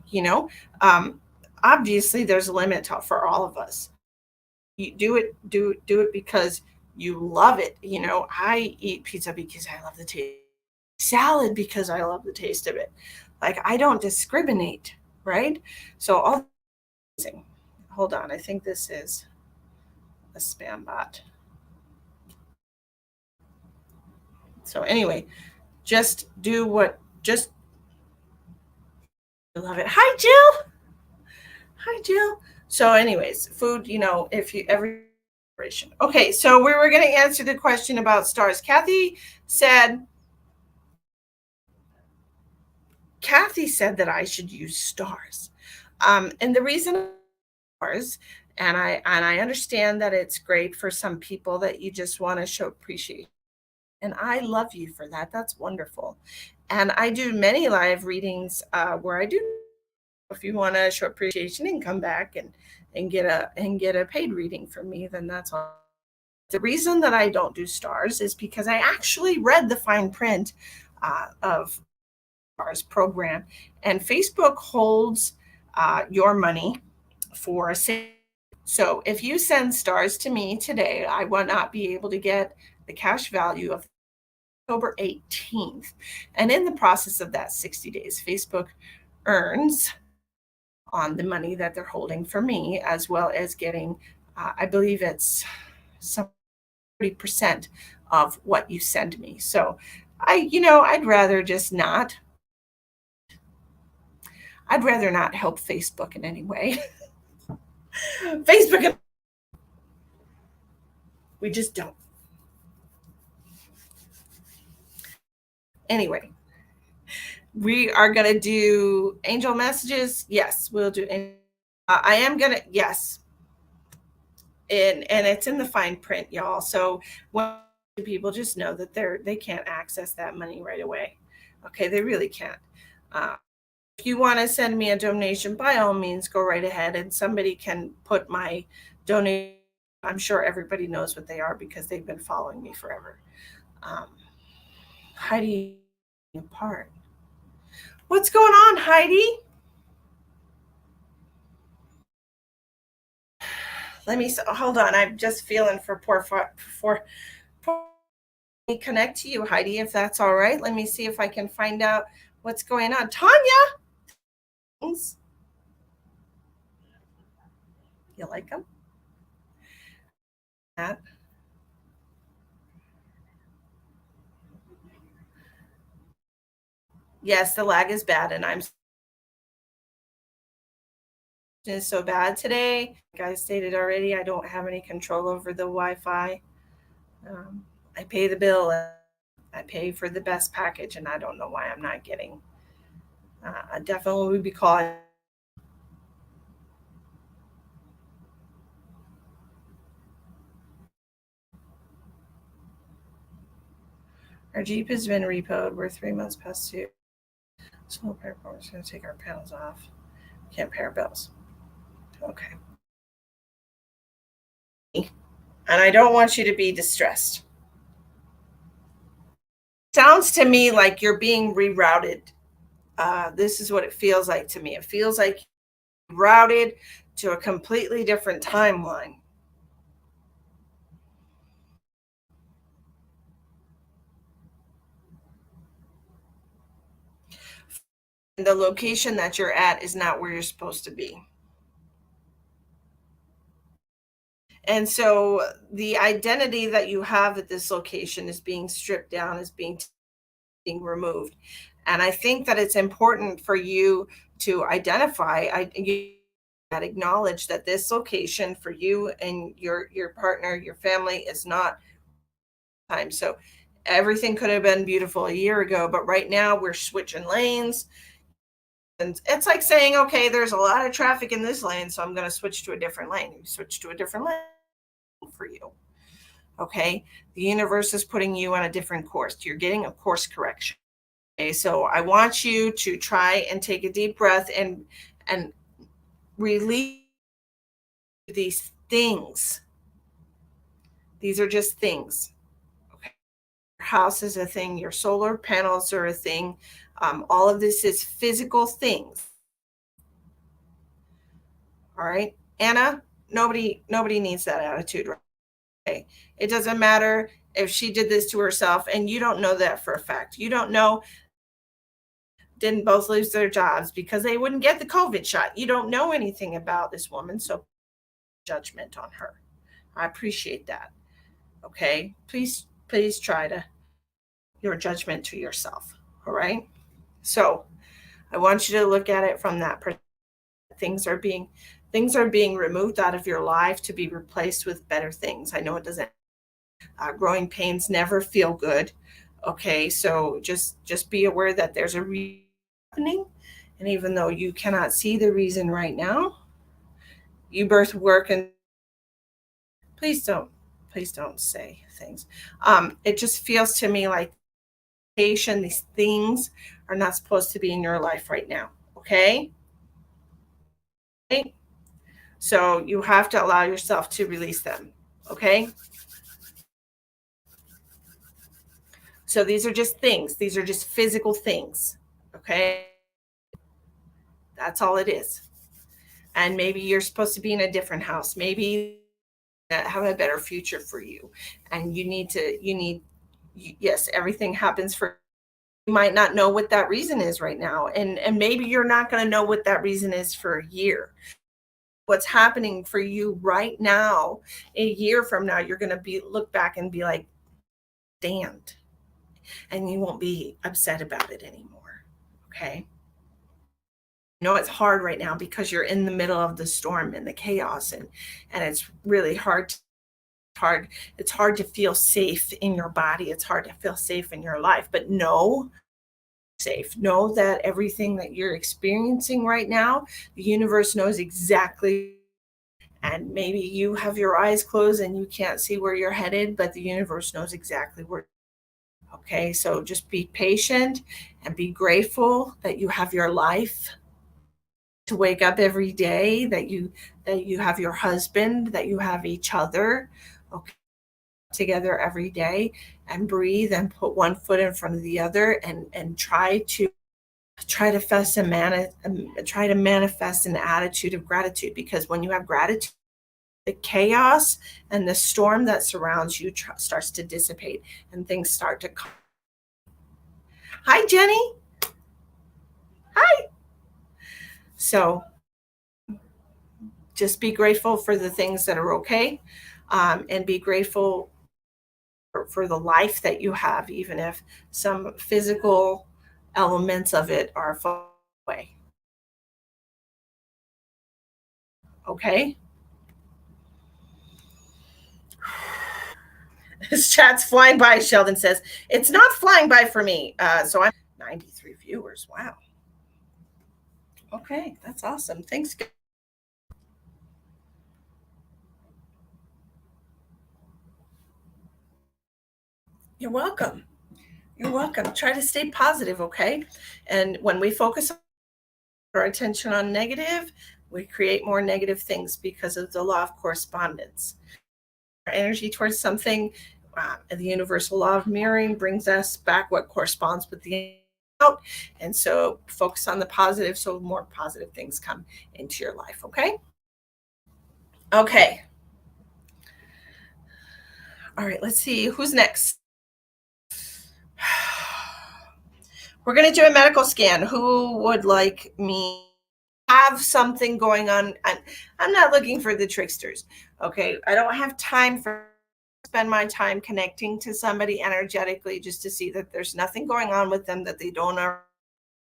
you know. Um, Obviously, there's a limit for all of us. You do it because you love it. I eat pizza because I love the taste. Salad because I love the taste of it. Like I don't discriminate, right? So all hold on, I think this is a spam bot. So anyway, just do what just love it. Hi Jill. Hi Jill. So anyways, food, if you every. Okay, so we were going to answer the question about stars. Said Kathy said that I should use stars. And the reason stars, and I understand that it's great for some people that you just want to show appreciation. And I love you for that. That's wonderful. And I do many live readings where I do. If you want to show appreciation and come back and get a paid reading from me, then that's all. The reason that I don't do stars is because I actually read the fine print of stars program, and Facebook holds your money for a sale. So if you send stars to me today, I will not be able to get the cash value of October 18th. And in the process of that 60 days, Facebook earns on the money that they're holding for me, as well as getting, I believe it's some 30% of what you send me. So I'd rather just not. I'd rather not help Facebook in any way. Facebook, we just don't. Anyway, we are going to do angel messages. Yes, we'll do. I am going to, yes. And it's in the fine print, y'all. So when people just know that they can't access that money right away. Okay, they really can't. If you want to send me a donation, by all means, go right ahead, and somebody can put my donation. I'm sure everybody knows what they are because they've been following me forever. Heidi, apart. What's going on, Heidi? Let me hold on. I'm just feeling for poor connect to you, Heidi, if that's all right. Let me see if I can find out what's going on. Tanya, you like them? That. Yes, the lag is bad, and I'm is so bad today. Like I stated already, I don't have any control over the Wi-Fi. I pay the bill. I pay for the best package, and I don't know why I'm not getting. I definitely would be calling. Our Jeep has been repoed. We're 3 months past due. So we're going to take our panels off. Can't pay our bills. Okay. And I don't want you to be distressed. Sounds to me like you're being rerouted. This is what it feels like to me. It feels like routed to a completely different timeline. The location that you're at is not where you're supposed to be. And so the identity that you have at this location is being stripped down, is being removed. And I think that it's important for you to identify, that acknowledge that this location for you and your partner, your family is not time. So everything could have been beautiful a year ago, but right now we're switching lanes. And it's like saying, okay, there's a lot of traffic in this lane, so I'm going to switch to a different lane. You switch to a different lane for you. Okay. The universe is putting you on a different course. You're getting a course correction. Okay. So I want you to try and take a deep breath and release these things. These are just things. Okay. Your house is a thing. Your solar panels are a thing. All of this is physical things. All right, Anna. Nobody needs that attitude. Right? It doesn't matter if she did this to herself, and you don't know that for a fact. You don't know didn't both lose their jobs because they wouldn't get the COVID shot. You don't know anything about this woman, so judgment on her. I appreciate that. Okay, please try to your judgment to yourself. All right. So I want you to look at it from that perspective. Things are being things are being removed out of your life to be replaced with better things. I know it doesn't. Growing pains never feel good. Okay, so just be aware that there's a reason happening, and even though you cannot see the reason right now, you birth work and please don't say things. It just feels to me like these things are not supposed to be in your life right now. Okay. Okay? So you have to allow yourself to release them. Okay. So these are just things. These are just physical things. Okay. That's all it is. And maybe you're supposed to be in a different house. Maybe have a better future for you. And yes, everything happens for you might not know what that reason is right now. And maybe you're not going to know what that reason is for a year. What's happening for you right now, a year from now, you're going to be look back and be like, stand. And you won't be upset about it anymore. Okay. I know it's hard right now because you're in the middle of the storm and the chaos, and it's really hard. It's hard to feel safe in your body. It's hard to feel safe in your life. But know that everything that you're experiencing right now, the universe knows exactly. And maybe you have your eyes closed and you can't see where you're headed, but the universe knows exactly where. Okay, so just be patient and be grateful that you have your life, to wake up every day, that you have your husband, that you have each other. Okay, together every day and breathe and put one foot in front of the other, and try to manifest an attitude of gratitude, because when you have gratitude, the chaos and the storm that surrounds you starts to dissipate and things start to come. Hi, Jenny. Hi. So just be grateful for the things that are okay, and be grateful for the life that you have, even if some physical elements of it are far away. Okay. This chat's flying by. Sheldon says it's not flying by for me. So I'm 93 viewers. Wow. Okay, that's awesome. Thanks. You're welcome. You're welcome. Try to stay positive, okay? And when we focus our attention on negative, we create more negative things because of the law of correspondence. Our energy towards something, the universal law of mirroring brings us back what corresponds with the out. And so focus on the positive so more positive things come into your life, okay? Okay. All right, let's see who's next. We're going to do a medical scan. Who would like me have something going on? I'm not looking for the tricksters. Okay. I don't have time for spend my time connecting to somebody energetically just to see that there's nothing going on with them that they don't know.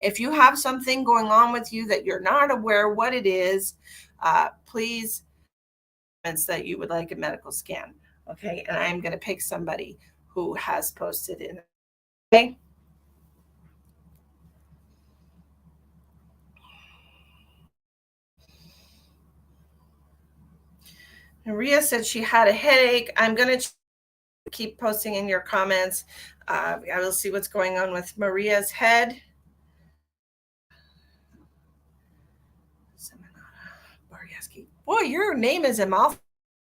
If you have something going on with you that you're not aware what it is, please that you would like a medical scan. Okay. And I'm going to pick somebody who has posted in. Okay. Maria said she had a headache. I'm going to keep posting in your comments. I will see what's going on with Maria's head. Boy, your name is a mouthful.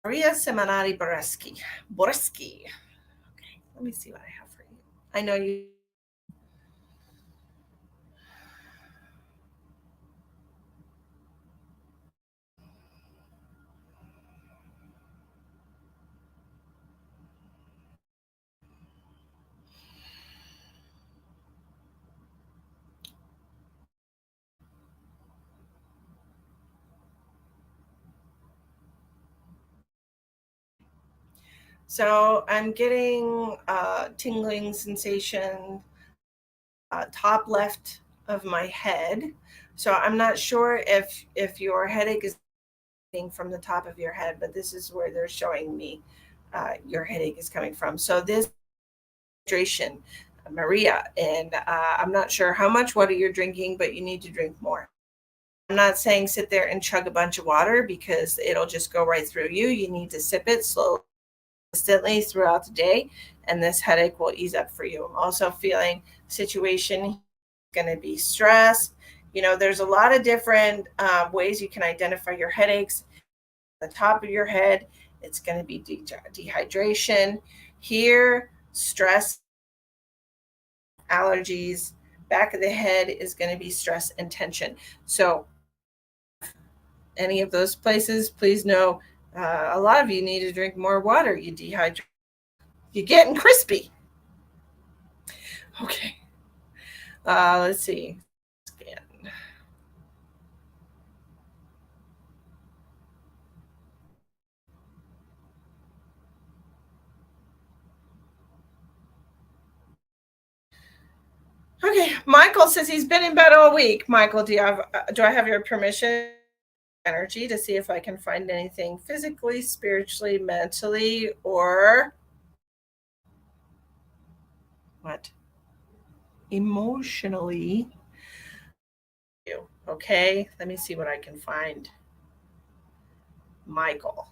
Maria Seminari Boreski. Borski. Okay, let me see what I have for you. I know you. So I'm getting tingling sensation top left of my head. So I'm not sure if your headache is from the top of your head, but this is where they're showing me your headache is coming from. So this hydration, Maria, and I'm not sure how much water you're drinking, but you need to drink more. I'm not saying sit there and chug a bunch of water because it'll just go right through you. You need to sip it slowly, consistently throughout the day, and this headache will ease up for you. I'm also feeling situation going to be stress. You know, there's a lot of different ways you can identify your headaches. The top of your head, it's going to be dehydration. Here, stress, allergies. Back of the head is going to be stress and tension. So, any of those places, please know a lot of you need to drink more water. You dehydrate, you're getting crispy. Okay. Let's see. Scan. Okay. Michael says he's been in bed all week. Michael, do I have your permission? Energy to see if I can find anything physically, spiritually, mentally, or what? Emotionally. Okay. Let me see what I can find. Michael.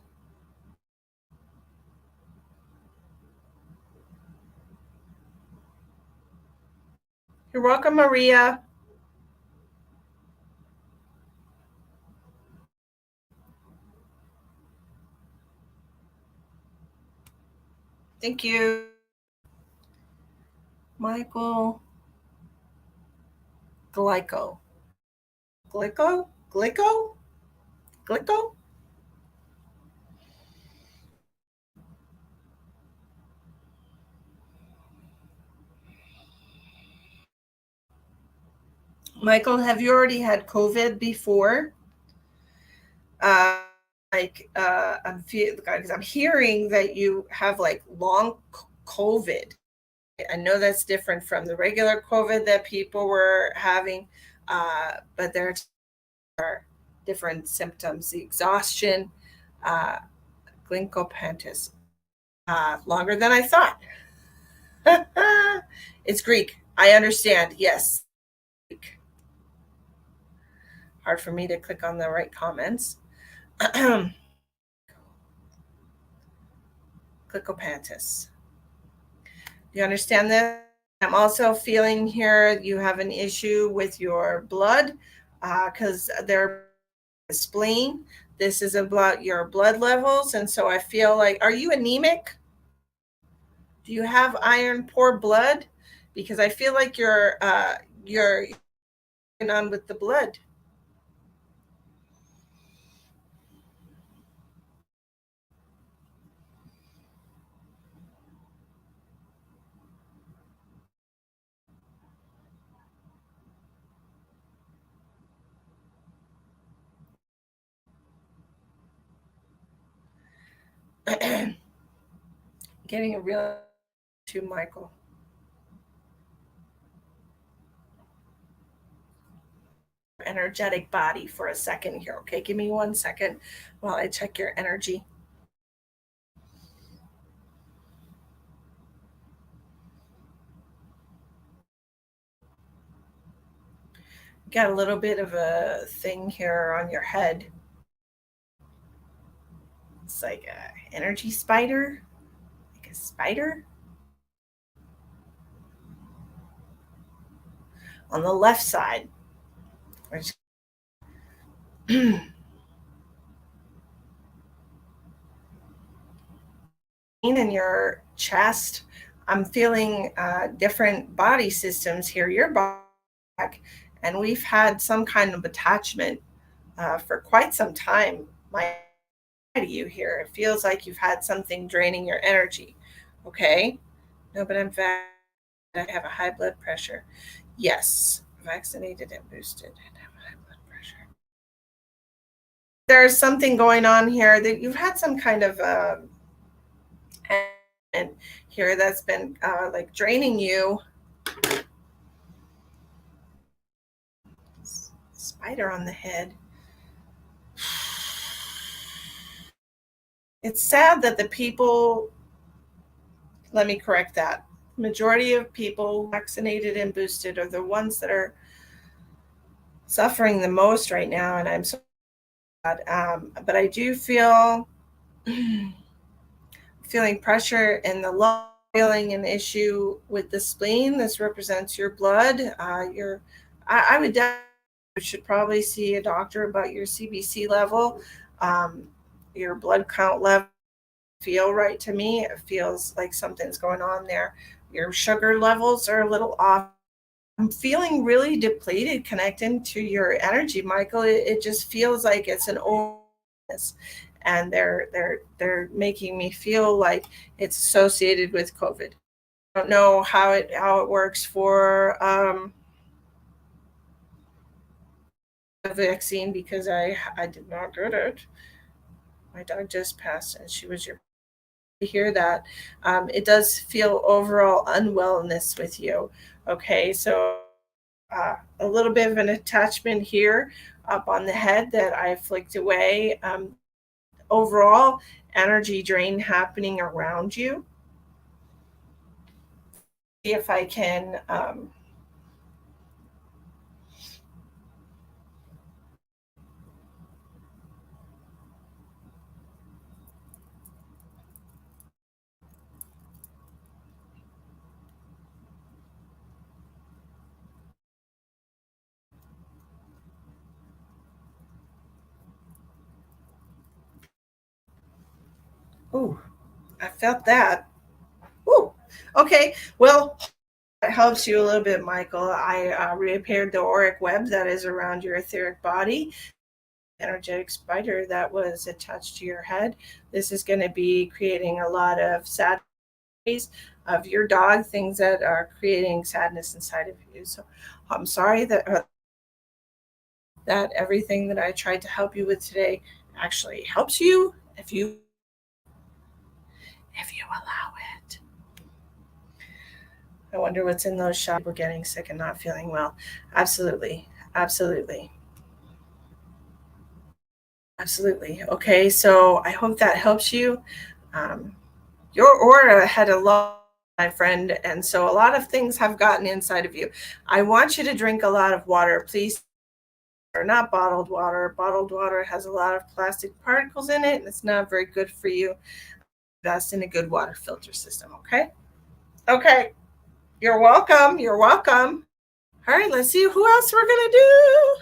You're welcome, Maria. Thank you. Michael. Glyco. Glyco? Glyco? Glyco? Michael, have you already had COVID before? Uh, because I'm hearing that you have like long COVID. I know that's different from the regular COVID that people were having, but there are different symptoms. The exhaustion, uh, glycopantis, longer than I thought. It's Greek. I understand. Yes. Hard for me to click on the right comments. Glycopantis. Do you understand this? I'm also feeling here you have an issue with your blood because they're spleen. This is about your blood levels. And so I feel like, are you anemic? Do you have iron poor blood? Because I feel like you're on with the blood. Getting a real to Michael. Energetic body for a second here. Okay, give me 1 second while I check your energy. Got a little bit of a thing here on your head. It's like a energy spider, like a spider on the left side. in your chest. I'm feeling different body systems here. Your back, and we've had some kind of attachment for quite some time. My to you here. It feels like you've had something draining your energy. Okay? No, but I'm vaccinated. I have a high blood pressure. Yes, vaccinated and boosted and have high blood pressure. There's something going on here that you've had some kind of and here that's been like draining you. Spider on the head. It's sad that the people, let me correct that. Majority of people vaccinated and boosted are the ones that are suffering the most right now, and I'm so sad. But I do feel feeling pressure in the lung, feeling an issue with the spleen. This represents your blood. I would definitely should probably see a doctor about your CBC level, um, your blood count level. Feel right to me. It feels like something's going on there. Your sugar levels are a little off. I'm feeling really depleted connecting to your energy, Michael. It just feels like it's an illness, and they're making me feel like it's associated with COVID. I don't know how it works for the vaccine because I did not get it. My dog just passed, and she was your. To hear that, it does feel overall unwellness with you. Okay, so a little bit of an attachment here up on the head that I flicked away. Overall, energy drain happening around you. See if I can. Ooh, I felt that. Ooh, okay. Well, it helps you a little bit, Michael. I repaired the auric web that is around your etheric body, energetic spider that was attached to your head. This is going to be creating a lot of sadness of your dog, things that are creating sadness inside of you. So I'm sorry that everything that I tried to help you with today actually helps you if you allow it. I wonder what's in those shots. People getting sick and not feeling well. Absolutely. Absolutely. Absolutely. Okay, so I hope that helps you. Um, your aura had a lot, my friend, and so a lot of things have gotten inside of you. I want you to drink a lot of water, please. Or not bottled water. Bottled water has a lot of plastic particles in it, and it's not very good for you. That's in a good water filter system. Okay. Okay. You're welcome. You're welcome. All right. Let's see who else we're gonna do.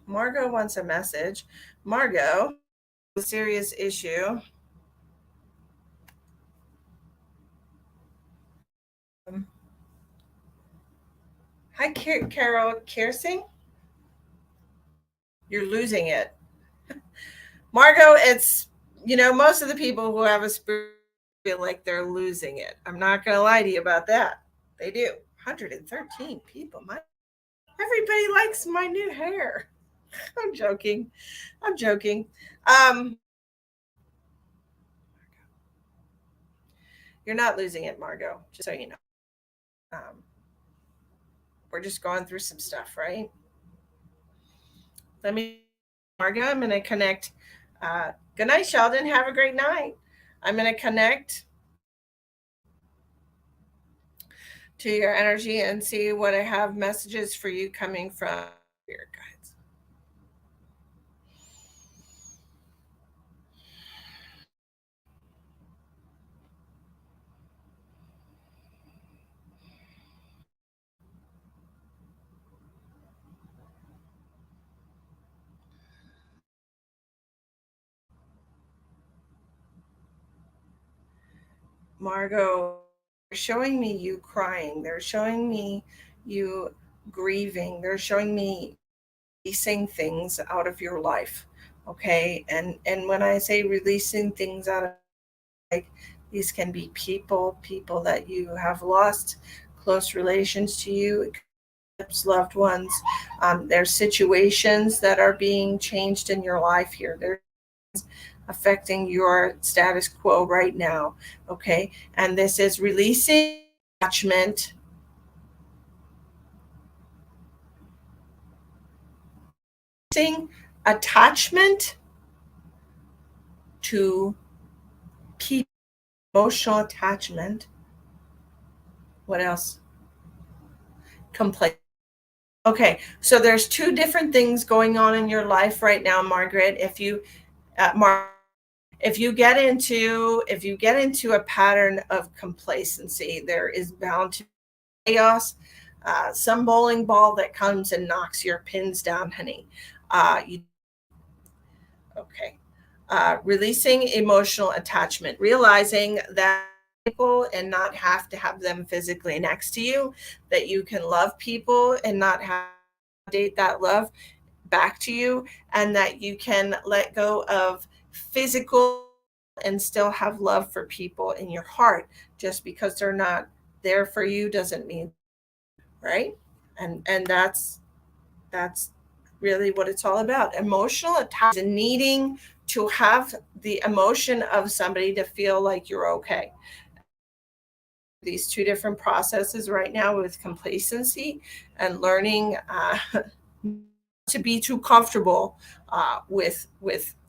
Margot wants a message. Margot, a serious issue. Um, Hi, Carol Kersing. You're losing it. Margot, it's, most of the people who have a spirit feel like they're losing it. I'm not going to lie to you about that. They do. 113 people. Everybody likes my new hair. I'm joking. I'm joking. Um, you're not losing it, Margot, just so you know. Um, we're just going through some stuff, right? Let me, Margot, I'm going to connect. Good night, Sheldon. Have a great night. I'm going to connect to your energy and see what I have messages for you coming from spirit guides. Margot, they're showing me you crying. They're showing me you grieving. They're showing me releasing things out of your life. Okay. And when I say releasing things out of, like, these can be people that you have lost close relations to you, loved ones. There's situations that are being changed in your life here. There's affecting your status quo right now. Okay. And this is releasing attachment, releasing attachment to people, emotional attachment. What else? Complaint. Okay, so there's two different things going on in your life right now, Margaret. If you get into a pattern of complacency, there is bound to be chaos. Some bowling ball that comes and knocks your pins down, honey. You okay? Releasing emotional attachment, realizing that people and not have to have them physically next to you, that you can love people and not have to date that love back to you, and that you can let go of physical and still have love for people in your heart. Just because they're not there for you doesn't mean, right? And that's really what it's all about. Emotional attachment and needing to have the emotion of somebody to feel like you're okay. These two different processes right now with complacency and learning to be too comfortable with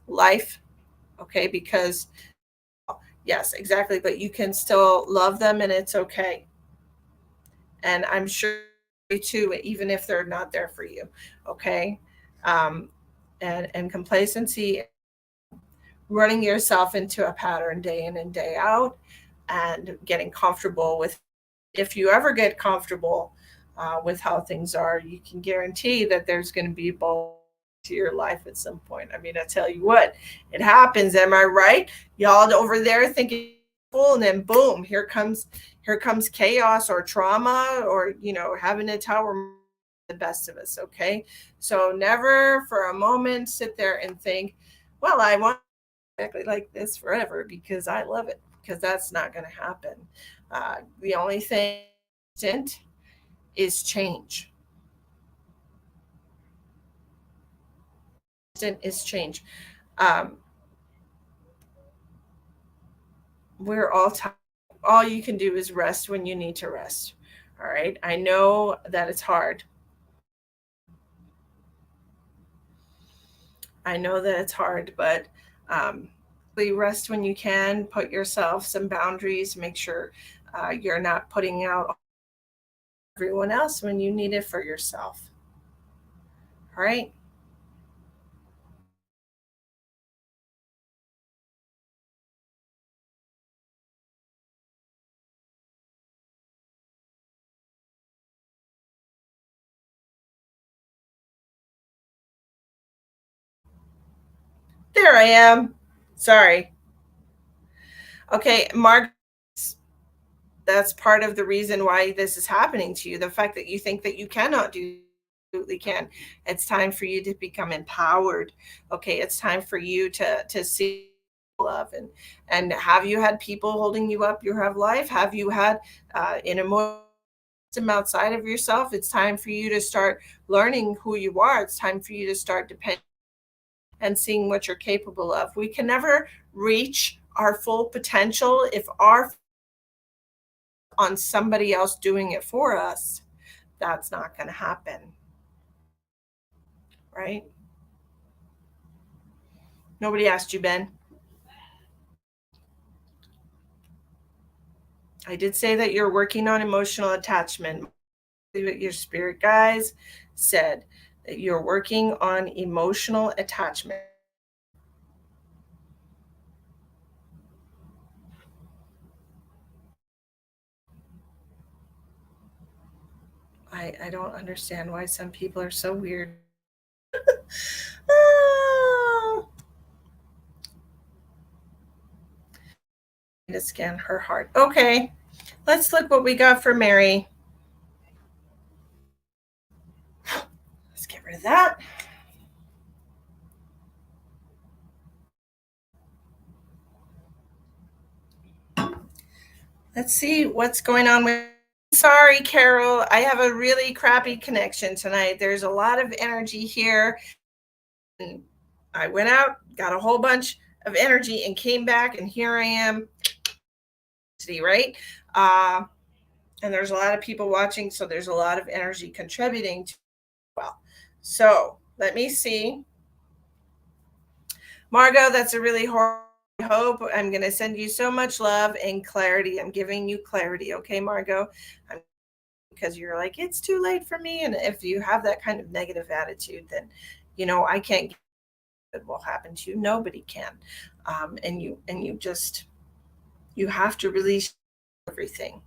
life. Okay, because yes, exactly, but you can still love them and it's okay. And I'm sure you too, even if they're not there for you. Okay. um, and complacency, running yourself into a pattern day in and day out, and getting comfortable with, if you ever get comfortable with how things are, you can guarantee that there's going to be both to your life at some point. I mean, I tell you what, it happens. Am I right? Y'all over there thinking full, and then boom, here comes chaos or trauma, or having a tower, the best of us. Okay, so never for a moment sit there and think, well, I want exactly like this forever because I love it, because that's not going to happen. The only thing instant is change. Instant is change. Um, we're all tired. All you can do is rest when you need to rest. All right. I know that it's hard. I know that it's hard, but rest when you can. Put yourself some boundaries. Make sure you're not putting out everyone else when you need it for yourself. All right. There I am. Sorry. Okay, Mark, that's part of the reason why this is happening to you. The fact that you think that you cannot do, absolutely can. It's time for you to become empowered. Okay, it's time for you to see love. And have you had people holding you up your whole life? Have you had an emotional system outside of yourself? It's time for you to start learning who you are. It's time for you to start depending and seeing what you're capable of. We can never reach our full potential if our on somebody else doing it for us. That's not going to happen, right? Nobody asked you, Ben. I did say that you're working on emotional attachment. Your spirit guides said that you're working on emotional attachment. I don't understand why some people are so weird. to scan her heart. Okay, let's look what we got for Mary. Let's get rid of that. Let's see what's going on with. Sorry, Carol. I have a really crappy connection tonight. There's a lot of energy here. And I went out, got a whole bunch of energy, and came back, and here I am. See, right? Uh, and there's a lot of people watching, so there's a lot of energy contributing to well. So let me see. Margot, that's a really horrible hope. I'm going to send you so much love and clarity. I'm giving you clarity, okay, Margot? Because you're like, it's too late for me. And if you have that kind of negative attitude, then, I can't get what will happen to you. Nobody can. And you just, you have to release everything.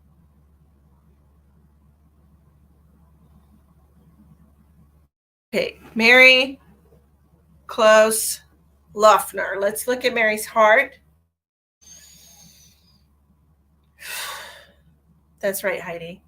Okay, Mary Close Luffner. Let's look at Mary's heart. That's right, Heidi.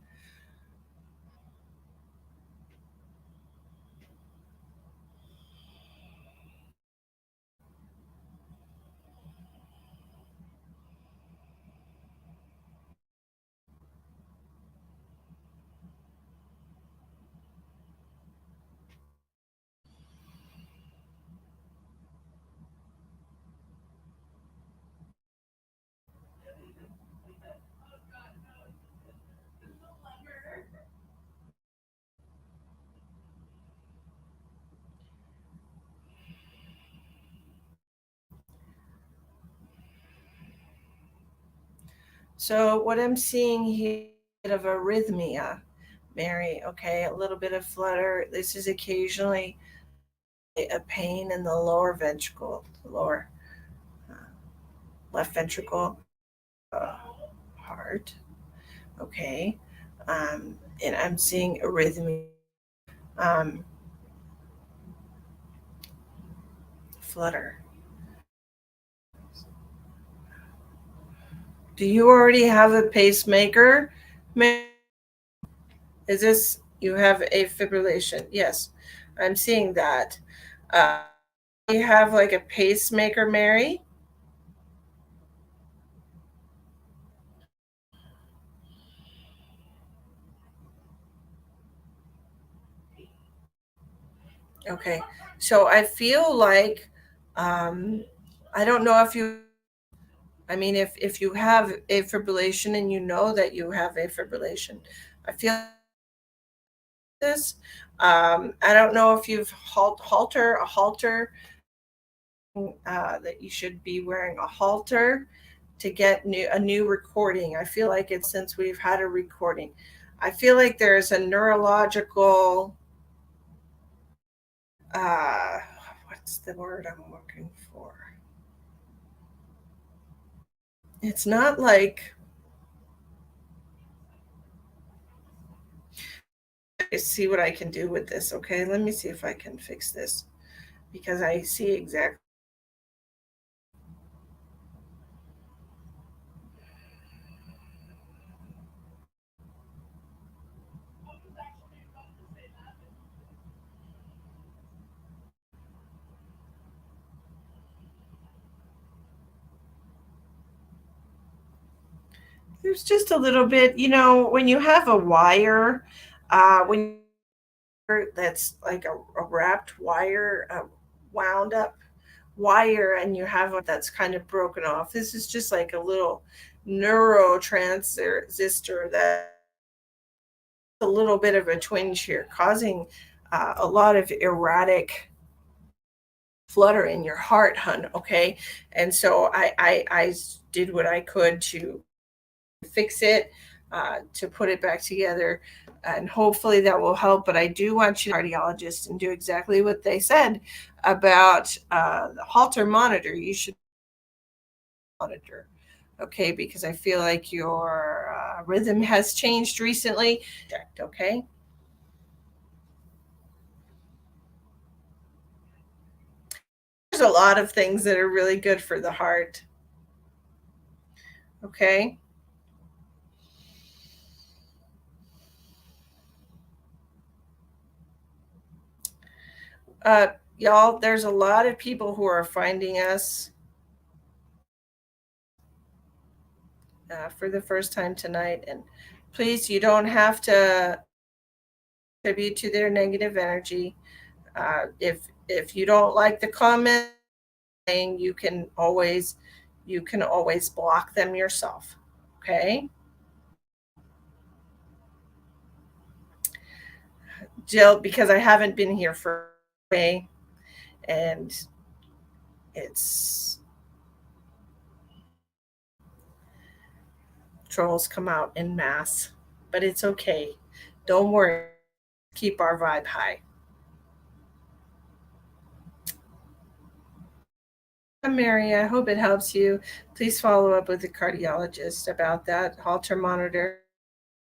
So what I'm seeing here is a bit of arrhythmia, Mary. Okay, a little bit of flutter. This is occasionally a pain in the lower ventricle, the lower uh, left ventricle, uh, heart. Okay, and I'm seeing arrhythmia, um, flutter. Do you already have a pacemaker, Mary? Is this you have a fibrillation? Yes, I'm seeing that. You have like a pacemaker, Mary? Okay. So I feel like um I don't know if you I mean if you have a fibrillation and you know that you have a fibrillation. I feel this. I don't know if you've halter a halter that you should be wearing a halter to get a new recording. I feel like it's since we've had a recording. I feel like there's a neurological uh what's the word I'm looking for? It's not like I see what I can do with this. Okay, let me see if I can fix this because I see exactly. There's just a little bit, when you have a wire, when that's like a wrapped wire, a wound up wire, and you have one that's kind of broken off. This is just like a little neurotransistor that a little bit of a twinge here, causing a lot of erratic flutter in your heart, hun. Okay, and so I did what I could to fix it, to put it back together, and hopefully that will help. But I do want you to cardiologist and do exactly what they said about the Holter monitor. You should monitor, okay, because I feel like your rhythm has changed recently. Okay. There's a lot of things that are really good for the heart. Okay. Uh, y'all, there's a lot of people who are finding us for the first time tonight. And please, you don't have to contribute to their negative energy. If you don't like the comment, you can always block them yourself. Okay, Jill, because I haven't been here for a day, and it's trolls come out in mass, but it's okay. Don't worry. Keep our vibe high. Mary, I hope it helps you. Please follow up with the cardiologist about that Holter monitor.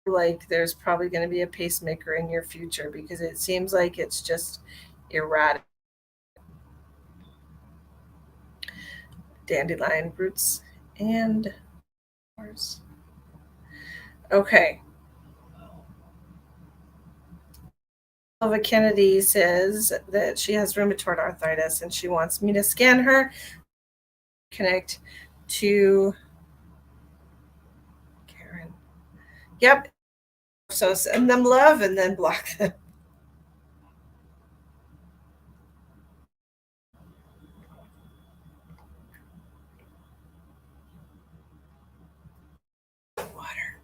Like there's probably going to be a pacemaker in your future because it seems like it's just erratic. Dandelion roots and flowers. Okay. Silva Kennedy says that she has rheumatoid arthritis and she wants me to scan her, connect to Karen. Yep. So send them love and then block them. Water.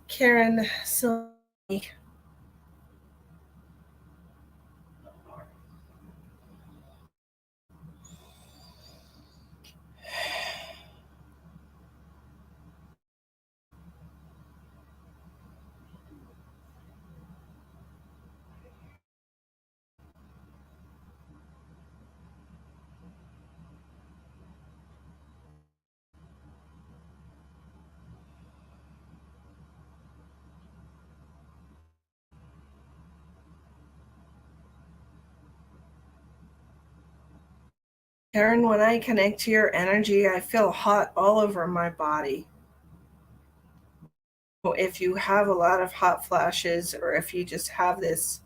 Karen Silva. Karen, when I connect to your energy, I feel hot all over my body. If you have a lot of hot flashes or if you just have this,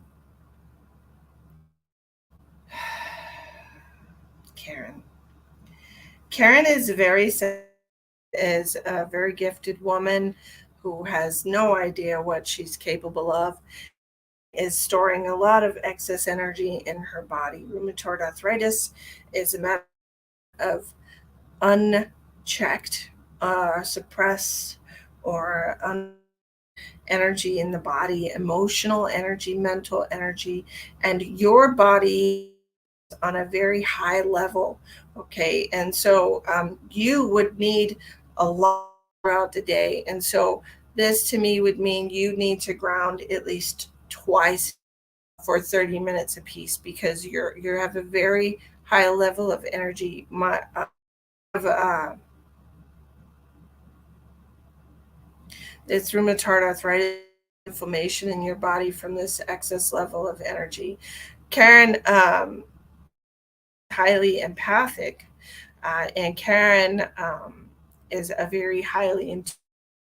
Karen. Karen is a very gifted woman who has no idea what she's capable of, is storing a lot of excess energy in her body. Rheumatoid arthritis is a matter of unchecked, suppressed, or energy in the body, emotional energy, mental energy, and your body on a very high level. Okay. And so you would need a lot throughout the day. And so this to me would mean you need to ground at least twice for 30 minutes a piece because you have a very high level of energy. It's rheumatoid arthritis, inflammation in your body from this excess level of energy. Karen, highly empathic, and Karen is a very highly intuitive.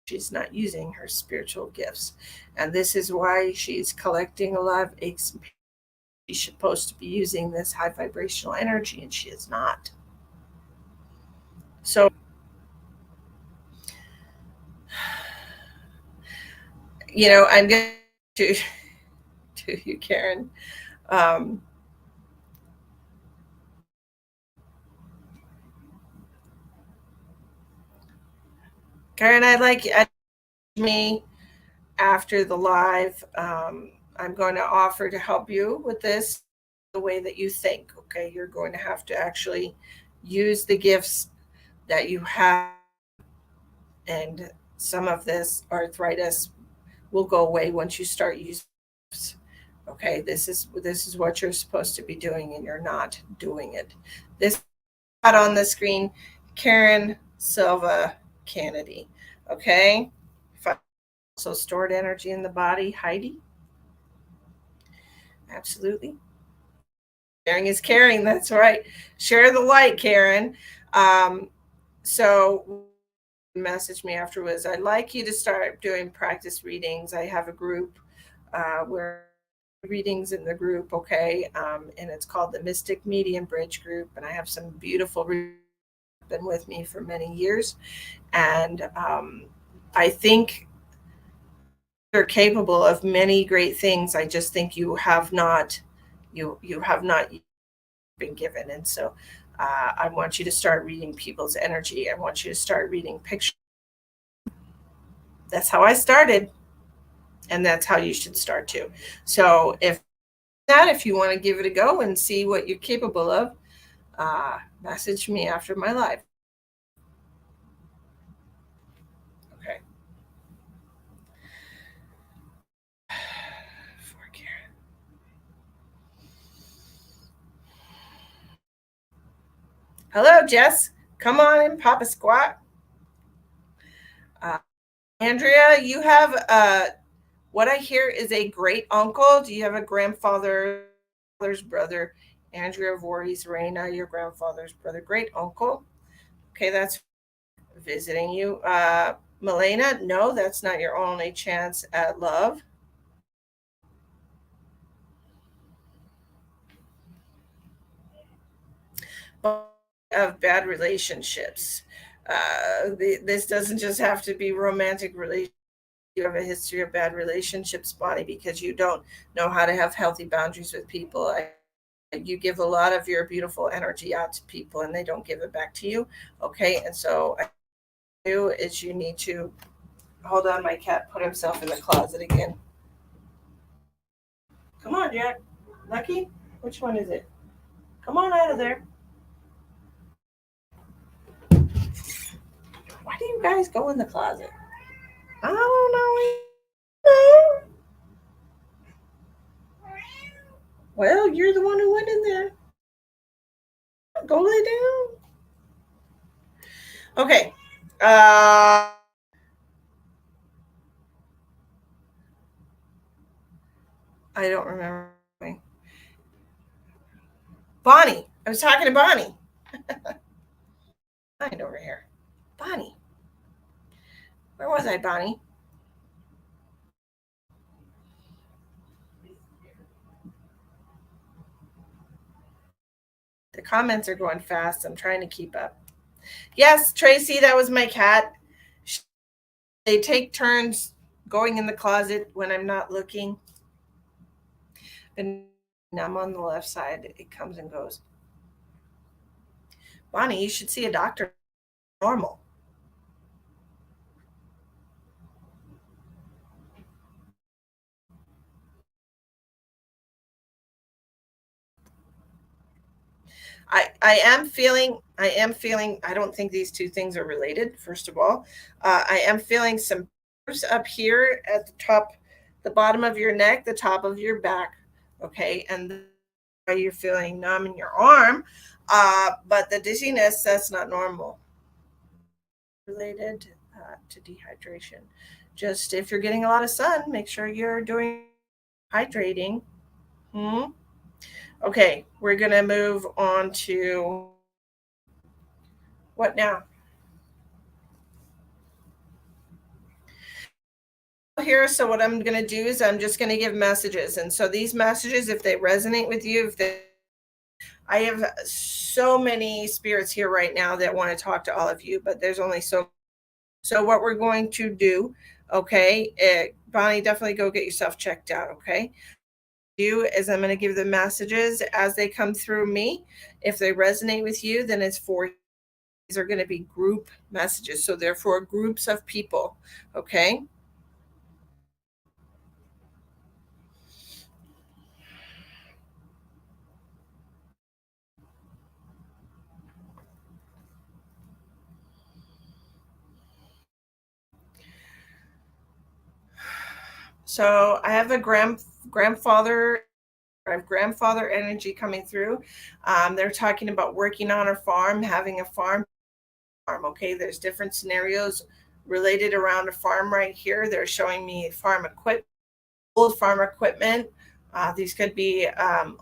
She's not using her spiritual gifts, and this is why she's collecting a lot of aches and pains. She's supposed to be using this high vibrational energy, and she is not. So, I'm going to you, Karen. Um, Karen, me after the live. I'm going to offer to help you with this the way that you think. Okay, you're going to have to actually use the gifts that you have, and some of this arthritis will go away once you start using gifts. Okay, this is what you're supposed to be doing, and you're not doing it. This on the screen, Karen Silva Kennedy. Okay, so stored energy in the body, Heidi. Absolutely. Sharing is caring. That's right. Share the light, Karen. Um, so message me afterwards. I'd like you to start doing practice readings. I have a group where readings in the group, okay, and it's called the Mystic Medium Bridge Group, and I have some beautiful been with me for many years, and I think you're capable of many great things. I just think you have not been given, and so I want you to start reading people's energy. I want you to start reading pictures. That's how I started, and that's how you should start too. So if you want to give it a go and see what you're capable of, message me after my live. Okay. Hello, Jess. Come on in, Papa Squat. Uh, Andrea, you have what I hear is a great uncle. Do you have a grandfather's brother? Andrea Voorhees Reina, your grandfather's brother, great uncle. Okay, that's visiting you. Milena, no, that's not your only chance at love. Of bad relationships. This doesn't just have to be romantic relationships. You have a history of bad relationships, Bonnie, because you don't know how to have healthy boundaries with people. You give a lot of your beautiful energy out to people and they don't give it back to you. Okay, and so I do is you need to hold on. My cat put himself in the closet again. Come on, Jack. Lucky, which one is it? Come on out of there. Why do you guys go in the closet? I don't know. Well, you're the one who went in there. Go lay down. Okay. I don't remember. Bonnie. I was talking to Bonnie. Find over here. Bonnie. Where was I, Bonnie? The comments are going fast. I'm trying to keep up. Yes, Tracy, that was my cat. They take turns going in the closet when I'm not looking. And I'm on the left side. It comes and goes. Bonnie, you should see a doctor. Normal. I am feeling, I don't think these two things are related, first of all. I am feeling some up here at the top, the bottom of your neck, the top of your back. Okay. And you're feeling numb in your arm. But the dizziness, that's not normal. Related to dehydration. Just if you're getting a lot of sun, make sure you're doing hydrating. Hmm? Okay, we're going to move on to what now? Here, so what I'm going to do is I'm just going to give messages. And so these messages, if they resonate with you, if they, I have so many spirits here right now that want to talk to all of you, but there's only so what we're going to do, okay, Bonnie, definitely go get yourself checked out, okay? You is I'm going to give the messages as they come through me. If they resonate with you, then it's for these are going to be group messages. So they're for groups of people, okay? So I have a grandfather. I have grandfather energy coming through. They're talking about working on a farm, having a farm. Okay, there's different scenarios related around a farm right here. They're showing me farm equipment, old farm equipment. These could be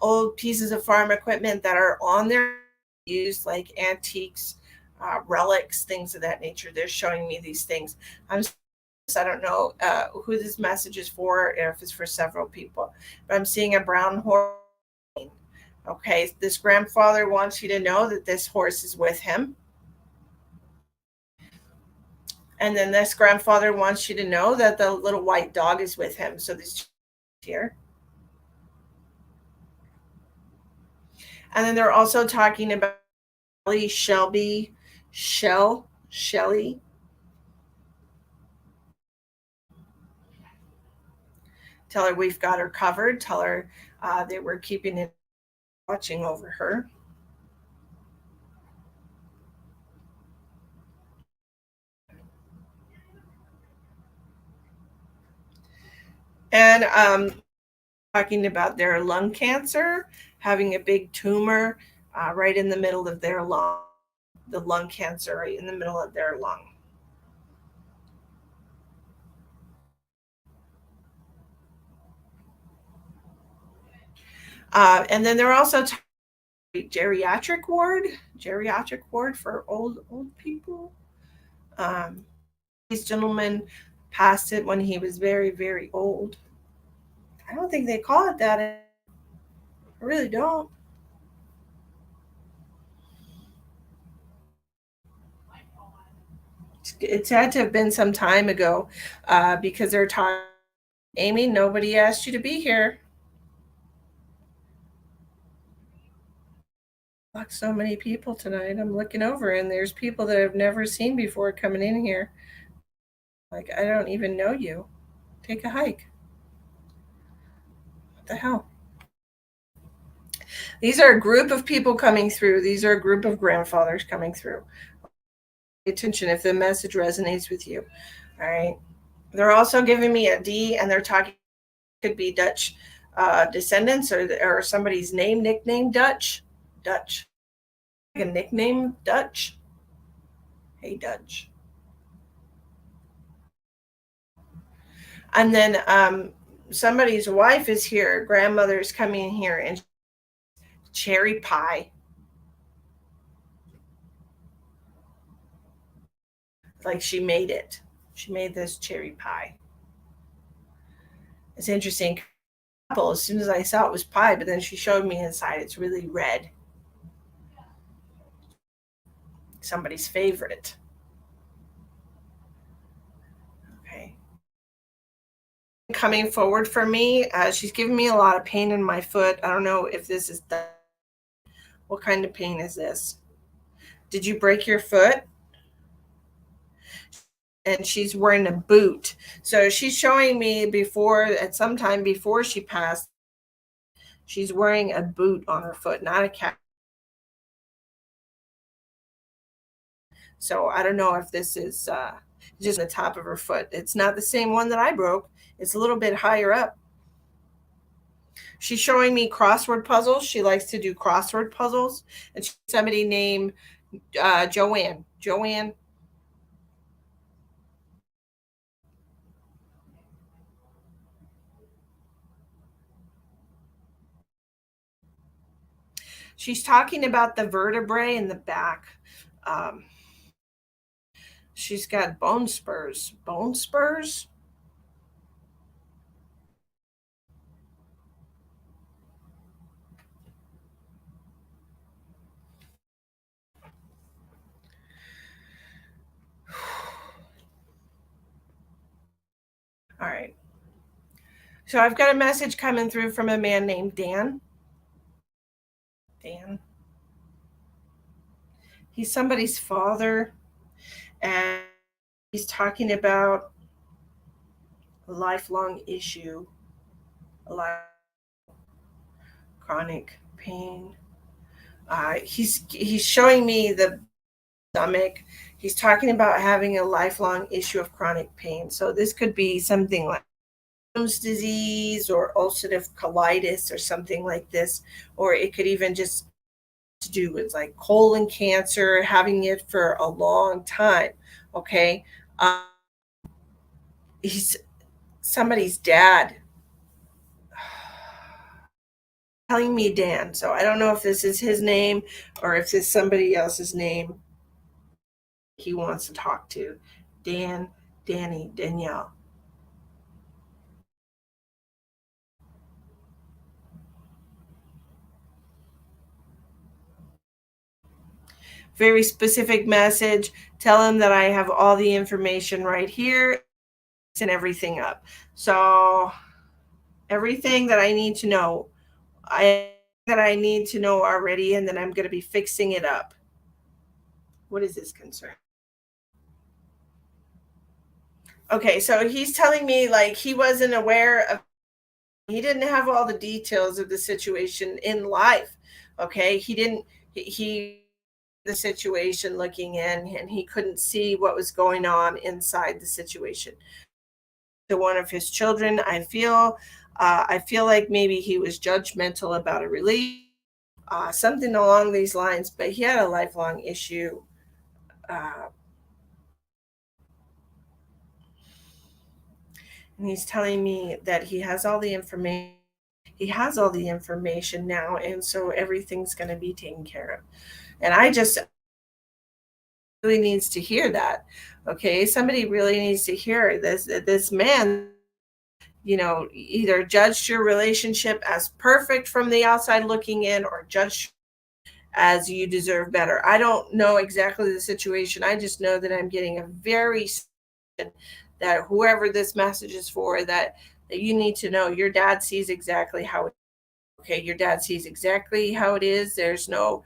old pieces of farm equipment that are on there, used like antiques, relics, things of that nature. They're showing me these things. I don't know who this message is for, or if it's for several people, but I'm seeing a brown horse. Okay, this grandfather wants you to know that this horse is with him. And then this grandfather wants you to know that the little white dog is with him. So this here. And then they're also talking about Shelby, Shelly. Tell her we've got her covered. Tell her that we're keeping it watching over her. And talking about their lung cancer, having a big tumor right in the middle of their lung, the lung cancer right in the middle of their lung. And then they're also geriatric ward for old people. Um, this gentleman passed it when he was very old. I don't think they call it that. I really don't. It's had to have been some time ago because they're talking. Amy, nobody asked you to be here. Like so many people tonight. I'm looking over and there's people that I've never seen before coming in here. Like I don't even know you. Take a hike. What the hell? These are a group of people coming through. These are a group of grandfathers coming through. Pay attention if the message resonates with you. All right. They're also giving me a D, and they're talking could be Dutch descendants or somebody's nickname Dutch, like a nickname Dutch. Hey Dutch. And then somebody's wife is here. Grandmother's coming here and cherry pie. Like she made it. She made this cherry pie. It's interesting. Apple, as soon as I saw it was pie, but then she showed me inside it's really red. Somebody's favorite. Okay. Coming forward for me, she's giving me a lot of pain in my foot. I don't know if this is what kind of pain is this? Did you break your foot? And she's wearing a boot. So she's showing me before, at some time before she passed, she's wearing a boot on her foot, not a cat. So I don't know if this is just the top of her foot. It's not the same one that I broke. It's a little bit higher up. She's showing me crossword puzzles. She likes to do crossword puzzles. And she's somebody named Joanne. Joanne. She's talking about the vertebrae in the back. Um, she's got bone spurs. Bone spurs? All right. So I've got a message coming through from a man named Dan. Dan. He's somebody's father, and he's talking about a lifelong issue, a lot of chronic pain. He's showing me the stomach. He's talking about having a lifelong issue of chronic pain. So this could be something like Crohn's disease or ulcerative colitis or something like this, or it could even just to do with like colon cancer, having it for a long time. Okay, um, he's somebody's dad. telling me Dan. So I don't know if this is his name or if it's somebody else's name he wants to talk to. Dan, Danny, Danielle. Very specific message. Tell him that I have all the information right here and everything up. So everything that I need to know, I that I need to know already, and then I'm going to be fixing it up. What is his concern? Okay, so he's telling me like he wasn't aware of, he didn't have all the details of the situation in life. Okay, he didn't, he the situation looking in, and he couldn't see what was going on inside the situation. To one of his children, I feel like maybe he was judgmental about a relationship, something along these lines. But he had a lifelong issue. Uh, and he's telling me that he has all the information. He has all the information now, and so everything's going to be taken care of. And I just really needs to hear that. Okay, somebody really needs to hear this. This man, either judged your relationship as perfect from the outside looking in, or judged as you deserve better. I don't know exactly the situation. I just know that I'm getting a very, that whoever this message is for, that you need to know your dad sees exactly how it, okay, your dad sees exactly how it is. There's no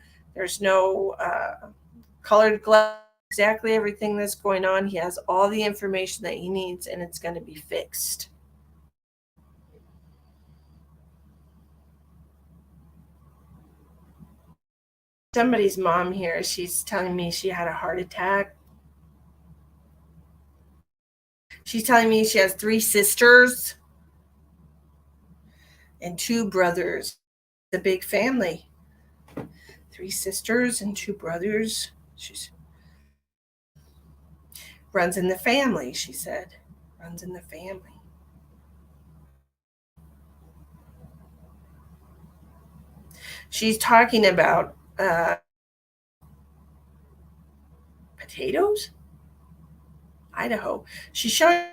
colored glass, exactly everything that's going on. He has all the information that he needs, and it's going to be fixed. Somebody's mom here, she's telling me she had a heart attack. She's telling me she has three sisters and two brothers. A big family. Three sisters and two brothers. She's runs in the family, she said. Runs in the family. She's talking about potatoes? Idaho. She's showing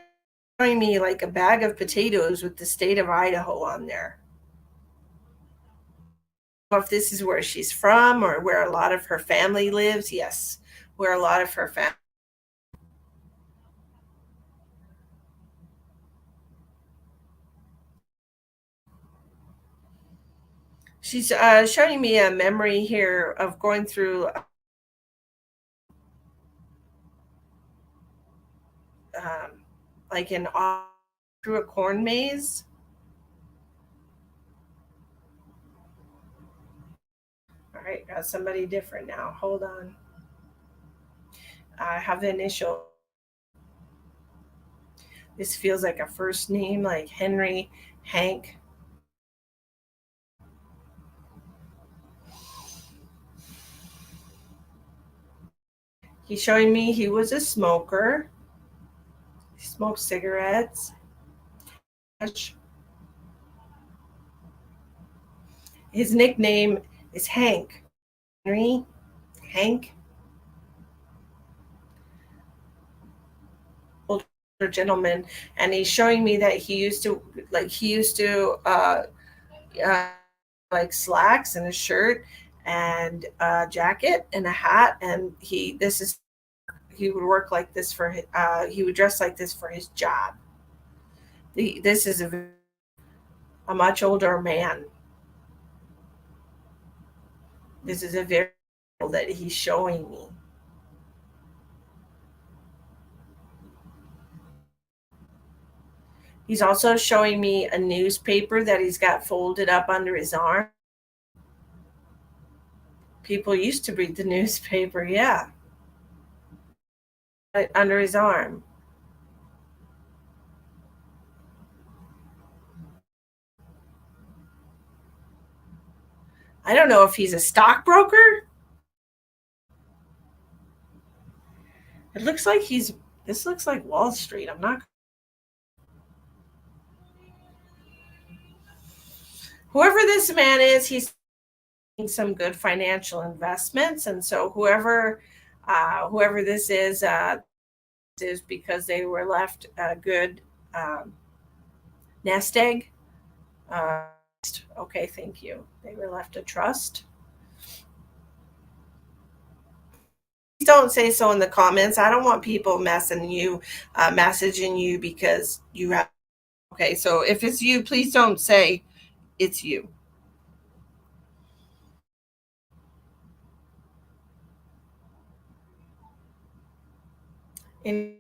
me like a bag of potatoes with the state of Idaho on there. If this is where she's from or where a lot of her family lives. Yes, where a lot of her family. She's showing me a memory here of going through um, like through a corn maze. All right, got somebody different now. Hold on. I have the initial. This feels like a first name, like Henry, Hank. He's showing me he was a smoker. He smoked cigarettes. His nickname is Hank. Henry, Hank, older gentleman, and he's showing me that he used to like slacks and a shirt and a jacket and a hat, and he would work like this he would dress like this for his job. This is a much older man. This is a very that he's showing me. He's also showing me a newspaper that he's got folded up under his arm. People used to read the newspaper, yeah, under his arm. I don't know if he's a stockbroker. It looks like this looks like Wall Street. I'm not. whoever this man is, he's making some good financial investments, and so whoever this is because they were left a good um, nest egg. Uh, okay, thank you. They were left a trust. Don't say so in the comments. I don't want people messaging you because you have. Okay, so if it's you, please don't say it's you. In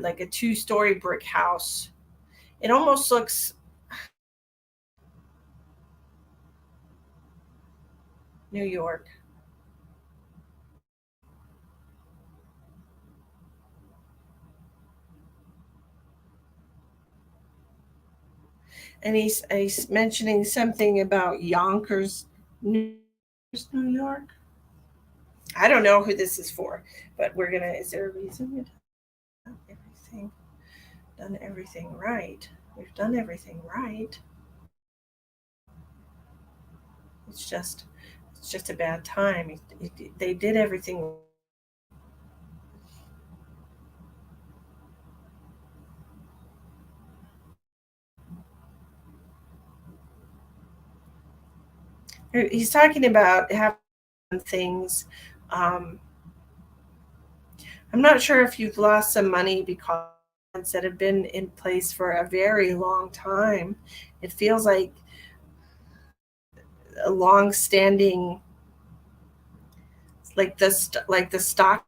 like a two-story brick house, it almost looks New York. And he's mentioning something about Yonkers, New York. I don't know who this is for, but we're gonna. Is there a reason we've done everything right? We've done everything right. It's just, it's just a bad time. They did everything. He's talking about having things. Um, I'm not sure if you've lost some money because that have been in place for a very long time. It feels like a long-standing, like the stock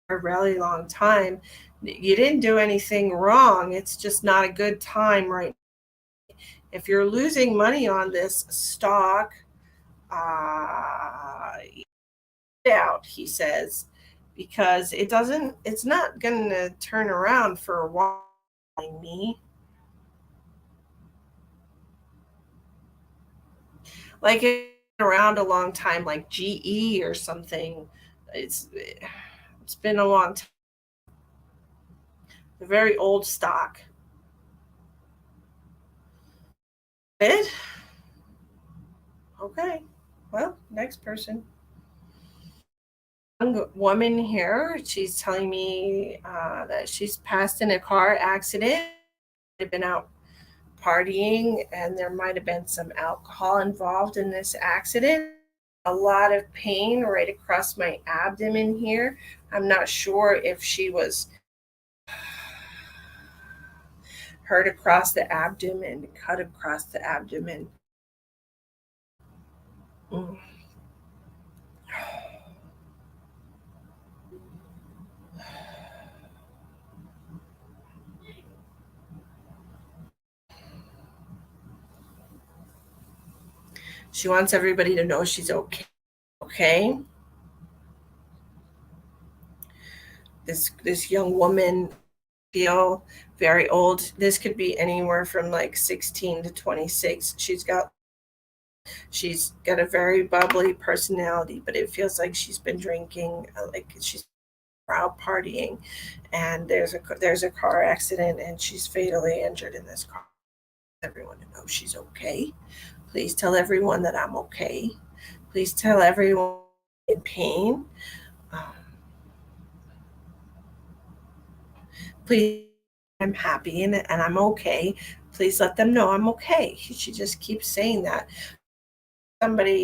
for a really long time. You didn't do anything wrong. It's just not a good time right. If you're losing money on this stock, out, he says, because it's not going to turn around for a while. Me, like it's been around a long time, like GE or something. It's been a long time. A very old stock. It okay. Well, next person. Young woman here. She's telling me that she's passed in a car accident. They've been out partying, and there might have been some alcohol involved in this accident. A lot of pain right across my abdomen here. I'm not sure if she was hurt across the abdomen, cut across the abdomen. Mm. She wants everybody to know she's okay. Okay. This young woman feel very old. This could be anywhere from like 16 to 26. She's got a very bubbly personality, but it feels like she's been drinking, like she's out partying, and there's a car accident, and she's fatally injured in this car. Everyone to know she's okay. Please tell everyone that I'm okay. Please tell everyone in pain. Um, please, I'm happy and I'm okay. Please let them know I'm okay. She just keeps saying that.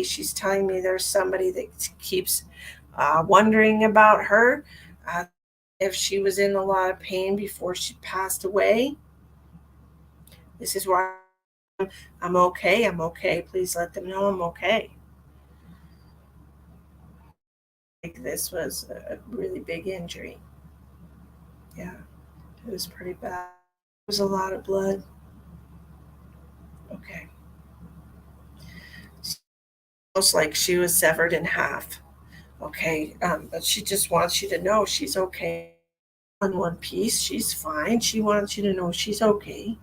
She's telling me there's somebody that keeps wondering about her. Uh, if she was in a lot of pain before she passed away. This is why I'm okay. I'm okay. Please let them know I'm okay. Like this was a really big injury. Yeah, it was pretty bad. It was a lot of blood. Okay. Almost like she was severed in half. Okay. But she just wants you to know she's okay. In one piece, she's fine. She wants you to know she's okay.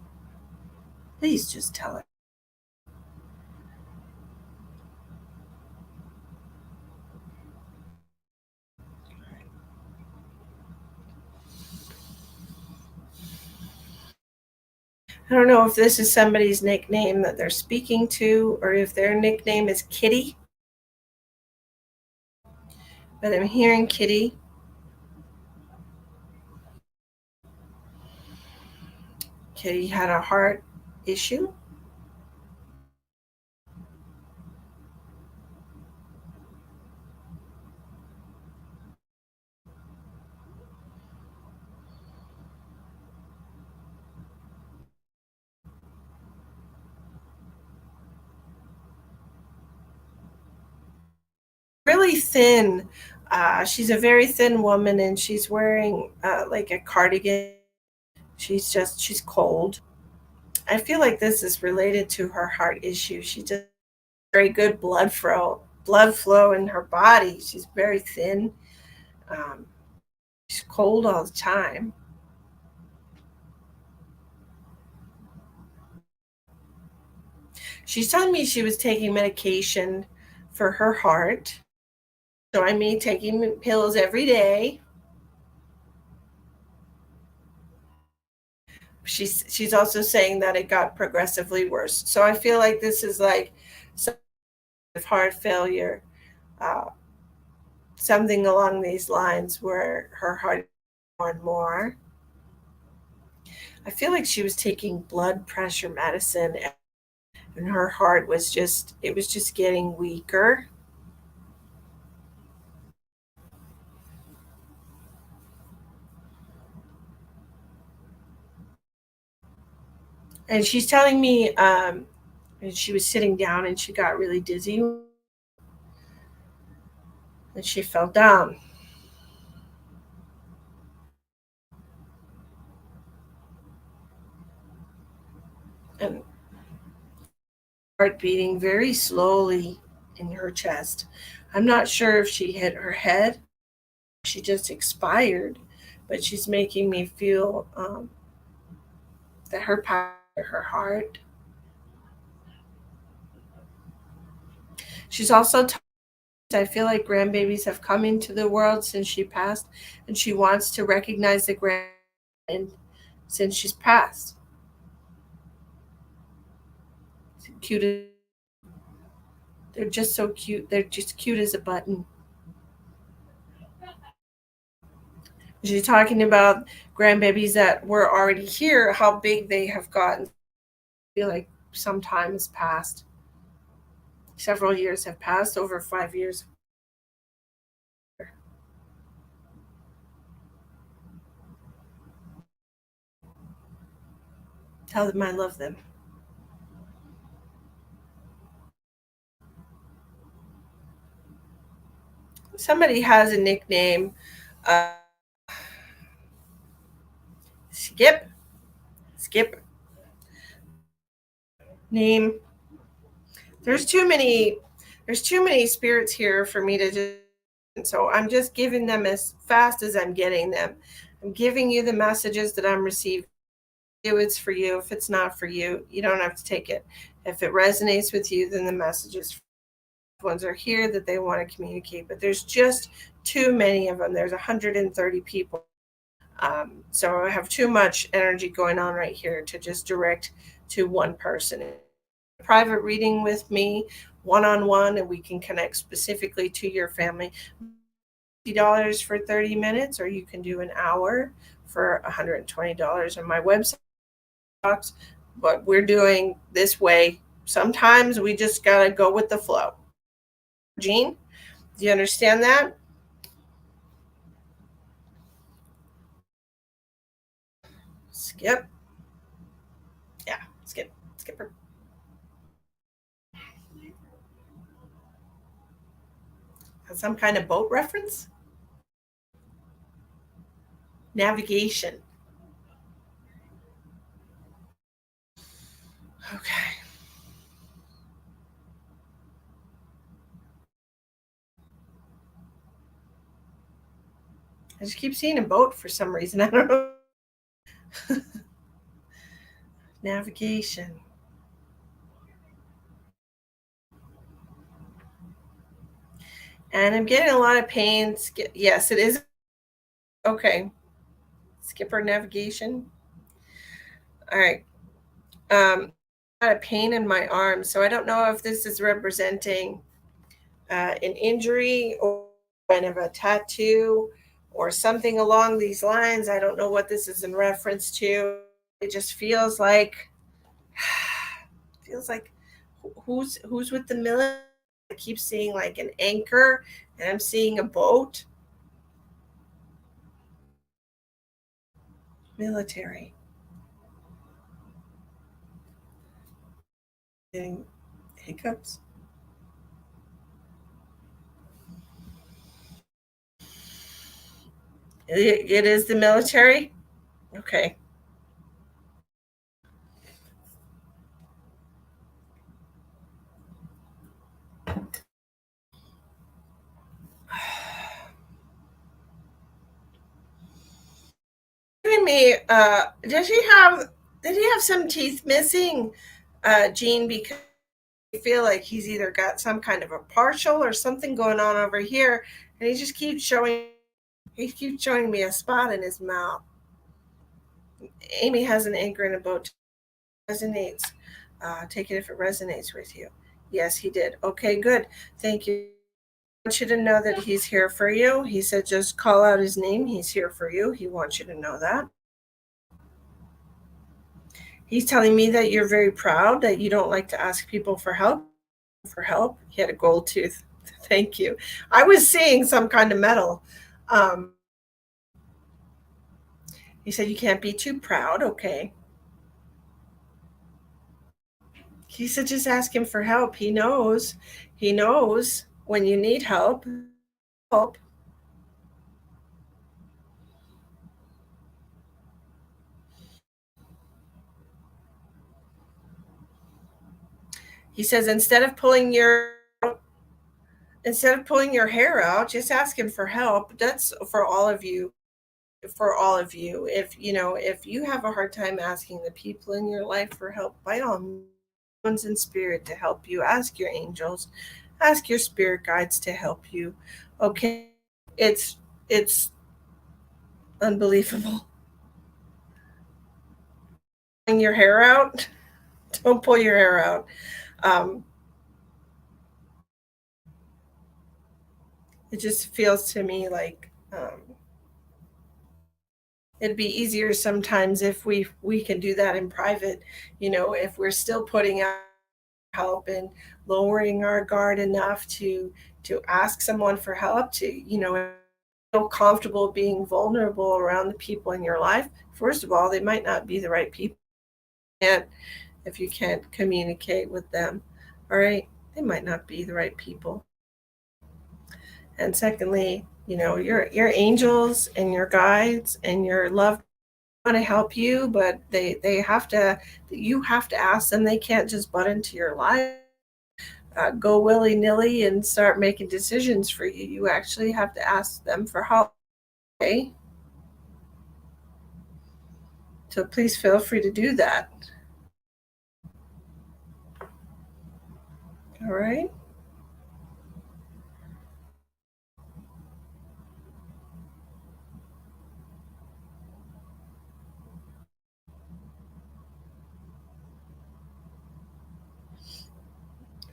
Please just tell her. I don't know if this is somebody's nickname that they're speaking to or if their nickname is Kitty, but I'm hearing Kitty. Kitty had a heart issue. Really thin. She's a very thin woman and she's wearing like a cardigan. She's cold. I feel like this is related to her heart issue. She just very good blood flow in her body. She's very thin. Um, she's cold all the time. She's telling me she was taking medication for her heart. So I mean taking pills every day. She's also saying that it got progressively worse. So I feel like this is like some of heart failure, uh, something along these lines where her heart more and more. I feel like she was taking blood pressure medicine and her heart was just it was just getting weaker. And she's telling me and she was sitting down and she got really dizzy and she fell down and heart beating very slowly in her chest. I'm not sure if she hit her head, she just expired, but she's making me feel that her power, her heart. She's also I feel like grandbabies have come into the world since she passed, and she wants to recognize the grand since she's passed. Cute. They're just so cute. They're just cute as a button. She's talking about grandbabies that were already here, how big they have gotten. I feel like some time has passed. Several years have passed, over 5 years. Tell them I love them. Somebody has a nickname, uh, Skip. Skip name. There's too many. There's too many spirits here for me to just. So I'm just giving them as fast as I'm getting them. I'm giving you the messages that I'm receiving. It's for you. If it's not for you, you don't have to take it. If it resonates with you, then the messages ones are here that they want to communicate. But there's just too many of them. There's 130 people. So I have too much energy going on right here to just direct to one person. Private reading with me, one on one, and we can connect specifically to your family. $50 for 30 minutes, or you can do an hour for $120 on my website. But we're doing this way. Sometimes we just got to go with the flow. Jean, do you understand that? Skip. Yeah, skip. Skipper. Some kind of boat reference? Navigation. Okay. I just keep seeing a boat for some reason. I don't know. Navigation. And I'm getting a lot of pain. Yes, it is. Okay. Skipper navigation. All right. A lot of pain in my arm. So I don't know if this is representing an injury or kind of a tattoo or something along these lines. I don't know what this is in reference to. It just feels like who's with the military. I keep seeing like an anchor, and I'm seeing a boat. Military. Getting hiccups. It is the military. Okay. Giving me. Did he have some teeth missing, Gene? Because I feel like he's either got some kind of a partial or something going on over here, and he keeps showing me a spot in his mouth. Amy has an anchor in a boat. Resonates. Take it if it resonates with you. Yes, he did. Okay, good. Thank you. I want you to know that he's here for you. He said just call out his name. He's here for you. He wants you to know that. He's telling me that you're very proud, that you don't like to ask people for help. For help. He had a gold tooth. Thank you. I was seeing some kind of metal. Um, he said you can't be too proud. Okay. He said just ask him for help. He knows. He knows when you need help. Help. He says instead of pulling your hair out, just ask him for help. That's for all of you. For all of you, if you have a hard time asking the people in your life for help, by all means, one's in spirit to help you. Ask your angels, ask your spirit guides to help you. Okay, it's unbelievable. Pulling your hair out, don't pull your hair out. Um, it just feels to me like it'd be easier sometimes if we can do that in private. If we're still putting out help and lowering our guard enough to ask someone for help, to feel comfortable being vulnerable around the people in your life. First of all, they might not be the right people. And if you can't communicate with them, all right, they might not be the right people. And secondly, your angels and your guides and your love want to help you, but they have to. You have to ask them. They can't just butt into your life, go willy nilly and start making decisions for you. You actually have to ask them for help. Okay, so please feel free to do that. All right.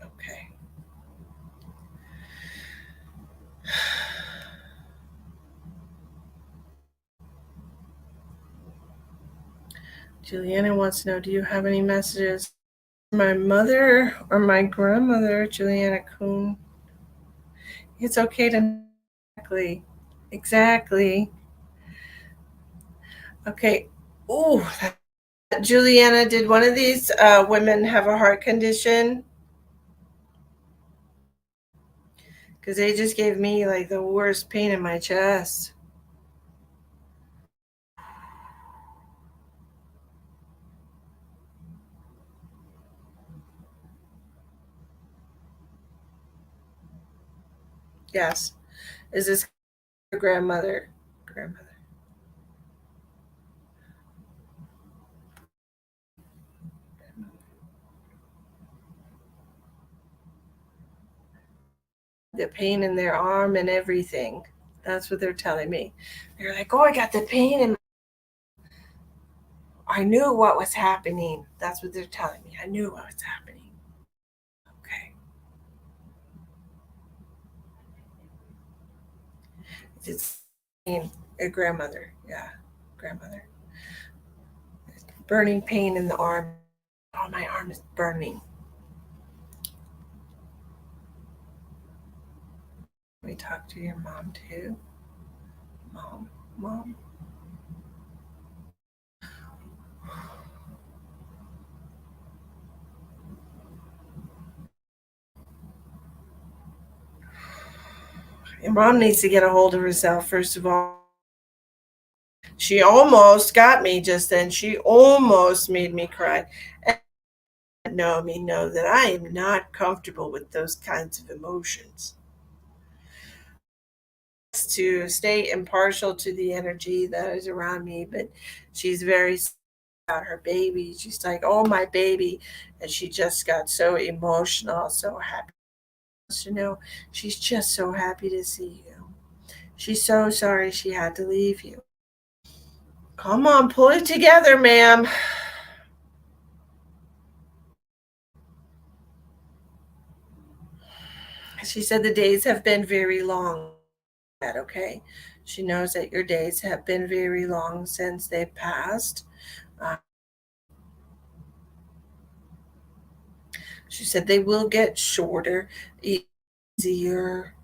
Okay. Juliana wants to know, do you have any messages for my mother or my grandmother, Juliana Kuhn? It's okay to exactly. Exactly. Okay. Oh, Juliana, did one of these women have a heart condition? Because they just gave me like the worst pain in my chest. Yes. Is this your grandmother? Grandmother. The pain in their arm and everything. That's what they're telling me. They're like, oh, I got the pain in I knew what was happening. That's what they're telling me. I knew what was happening. Okay. It's a grandmother. Yeah. Grandmother. Burning pain in the arm. Oh, my arm is burning. Let me talk to your mom too. Mom. Mom. Your mom needs to get a hold of herself, first of all. She almost got me just then. She almost made me cry. And know that I am not comfortable with those kinds of emotions. To stay impartial to the energy that is around me, but she's very about her baby. She's like, "Oh, my baby," and she just got so emotional, so happy. You know, she's just so happy to see you. She's so sorry she had to leave you. Come on, pull it together, ma'am. She said the days have been very long. That okay? She knows that your days have been very long since they've passed. Uh, she said they will get shorter, easier.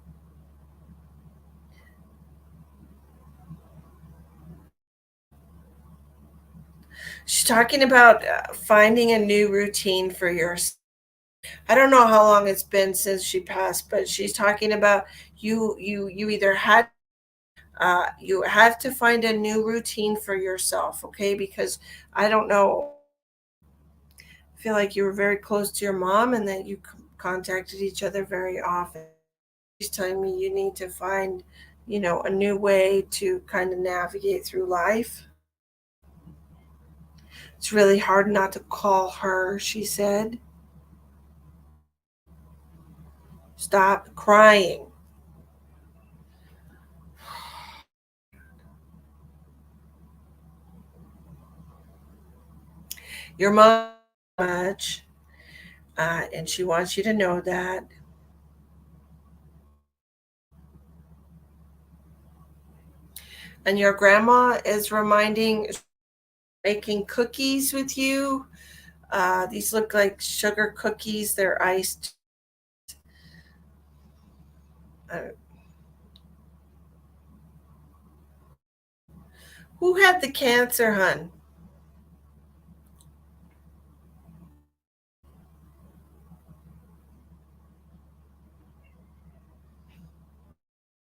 She's talking about finding a new routine for yourself. I don't know how long it's been since she passed, but she's talking about you either had you have to find a new routine for yourself, okay? Because I don't know, I feel like you were very close to your mom and that you contacted each other very often. She's telling me you need to find, a new way to kind of navigate through life. It's really hard not to call her, she said. Stop crying. Your mom much, and she wants you to know that. And your grandma is making cookies with you. These look like sugar cookies. They're iced. Uh, who had the cancer, hun?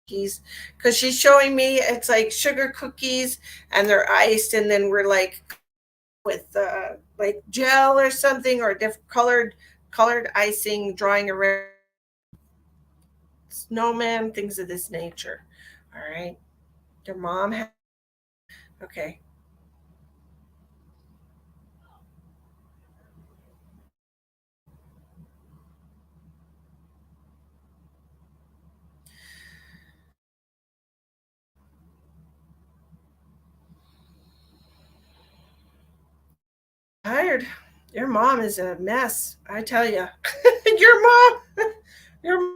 Cookies, because she's showing me it's like sugar cookies and they're iced, and then we're like with like gel or something or different colored icing drawing around snowman, things of this nature. All right, your mom had, okay. Tired. Your mom is a mess, I tell you. Your mom, your mom.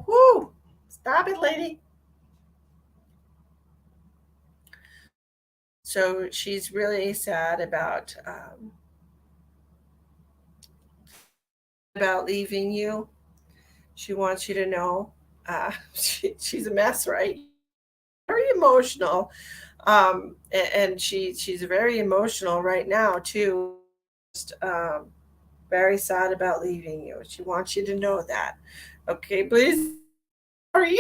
Whoo, stop it, lady. So she's really sad about leaving you. She wants you to know she's a mess, right? Very emotional, and she's very emotional right now too. Just, very sad about leaving you. She wants you to know that. Okay, please. Sorry,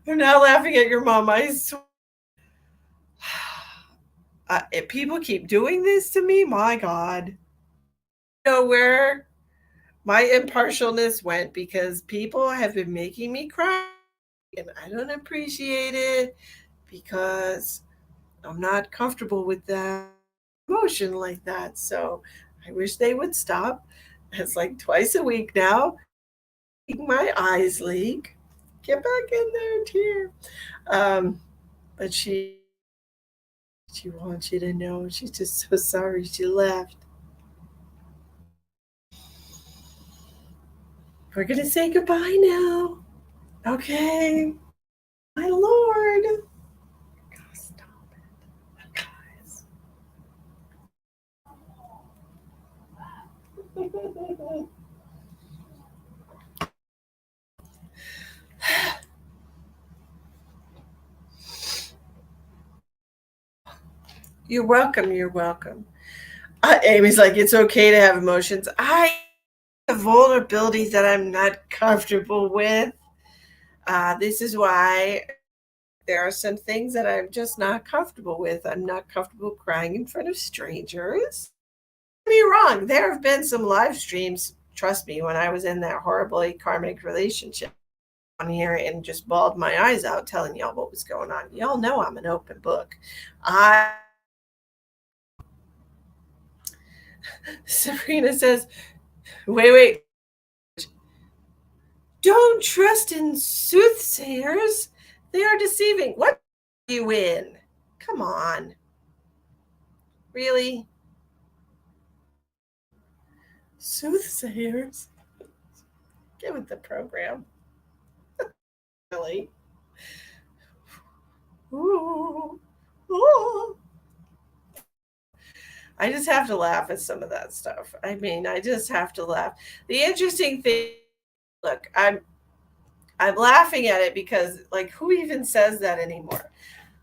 I'm not laughing at your mom. I swear. If people keep doing this to me, my God, know where my impartialness went because people have been making me cry, and I don't appreciate it because I'm not comfortable with that emotion like that. So I wish they would stop. It's like twice a week now. My eyes leak. Get back in there, dear. But she She wants you to know she's just so sorry she left. We're going to say goodbye now. Okay. My Lord. Stop it, guys. You're welcome. You're welcome. Amy's like, it's okay to have emotions. I have vulnerabilities that I'm not comfortable with. This is why there are some things that I'm just not comfortable with. I'm not comfortable crying in front of strangers. Don't get me wrong, there have been some live streams, trust me, when I was in that horribly karmic relationship on here and just bawled my eyes out telling y'all what was going on. Y'all know I'm an open book. I Sabrina says, wait, don't trust in soothsayers. They are deceiving. What are you in? Come on. Really? Soothsayers? Get with the program. Really? Ooh. Ooh. I just have to laugh at some of that stuff. I mean, I just have to laugh. The interesting thing, look, I'm laughing at it because like who even says that anymore?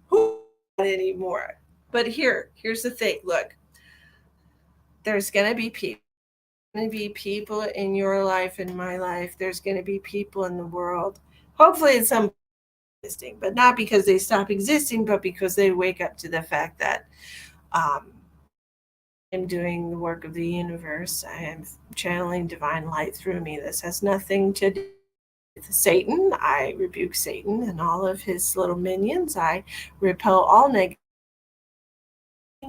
Who anymore? But here's the thing. Look, there's gonna be people in your life, in my life. There's gonna be people in the world. Hopefully it's some existing, but not because they stop existing, but because they wake up to the fact that um I'm doing the work of the universe. I am channeling divine light through me. This has nothing to do with Satan. I rebuke Satan and all of his little minions. I repel all negative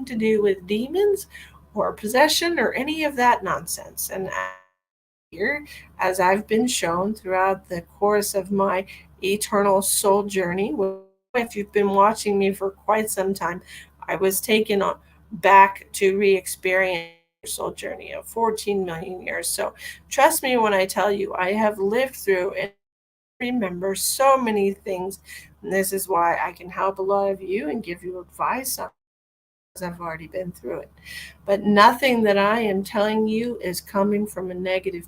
to do with demons or possession or any of that nonsense. And here, as I've been shown throughout the course of my eternal soul journey, if you've been watching me for quite some time, I was taken back to re-experience soul journey of 14 million years. So trust me when I tell you, I have lived through and remember so many things. And this is why I can help a lot of you and give you advice on, because I've already been through it. But nothing that I am telling you is coming from a negative.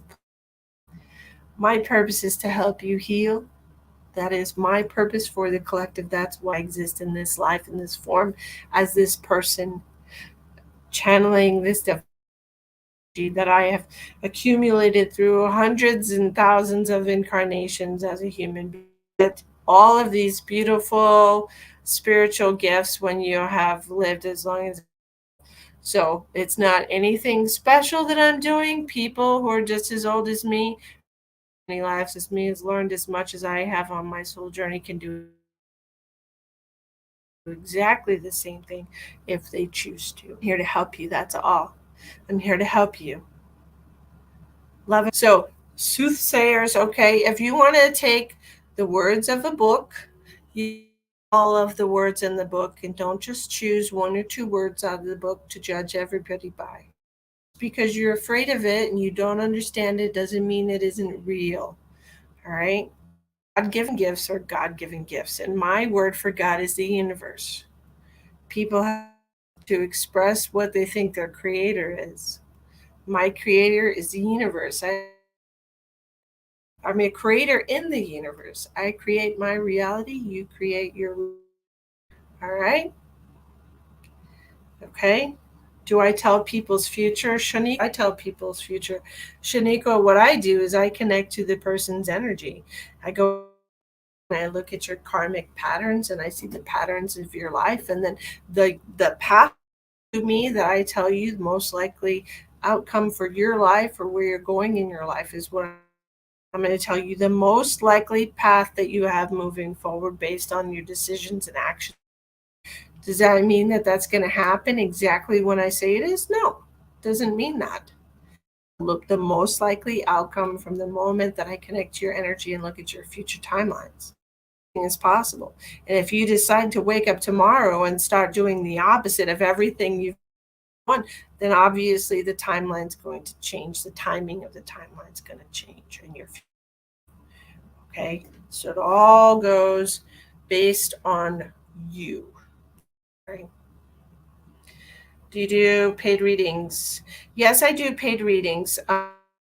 My purpose is to help you heal. That is my purpose for the collective. That's why I exist in this life, in this form, as this person channeling this that I have accumulated through hundreds and thousands of incarnations as a human being. All of these beautiful spiritual gifts when you have lived as long as. So it's not anything special that I'm doing. People who are just as old as me, many lives as me, has learned as much as I have on my soul journey, can do exactly the same thing if they choose to. I'm here to help you. That's all. I'm here to help you. Love it. So, soothsayers, okay, if you want to take the words of a book, you all of the words in the book and don't just choose one or two words out of the book to judge everybody by. Because you're afraid of it and you don't understand it doesn't mean it isn't real. All right? God given gifts are God given gifts. And my word for God is the universe. People have to express what they think their creator is. My creator is the universe. I'm a creator in the universe. I create my reality, you create your. All right? Okay? Do I tell people's future? Shanika, I tell people's future. Shanika, what I do is I connect to the person's energy. I go and I look at your karmic patterns and I see the patterns of your life, and then the path to me that I tell you the most likely outcome for your life or where you're going in your life is what I'm going to tell you the most likely path that you have moving forward based on your decisions and actions. Does that mean that that's going to happen exactly when I say it is? No, doesn't mean that. Look, the most likely outcome from the moment that I connect to your energy and look at your future timelines. as possible. And if you decide to wake up tomorrow and start doing the opposite of everything you've done, then obviously the timeline's going to change. The timing of the timeline's going to change in your future. Okay. So it all goes based on you. Right? Do you do paid readings? Yes, I do paid readings.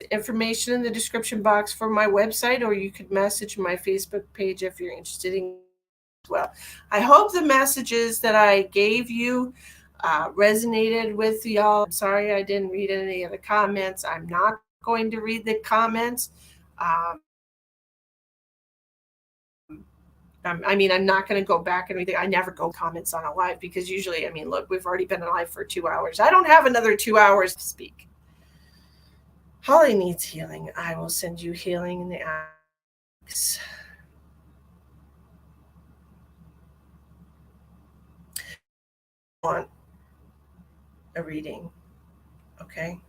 Information in the description box for my website, or you could message my Facebook page if you're interested in as well. I hope the messages that I gave you resonated with y'all. I'm sorry I didn't read any of the comments. I'm not going to read the comments. Um, I mean, I'm not going to go back and read it. I never go comments on a live because usually, I mean, look, we've already been live for 2 hours. I don't have another 2 hours to speak. Holly needs healing. I will send you healing in the eyes. Want a reading, okay?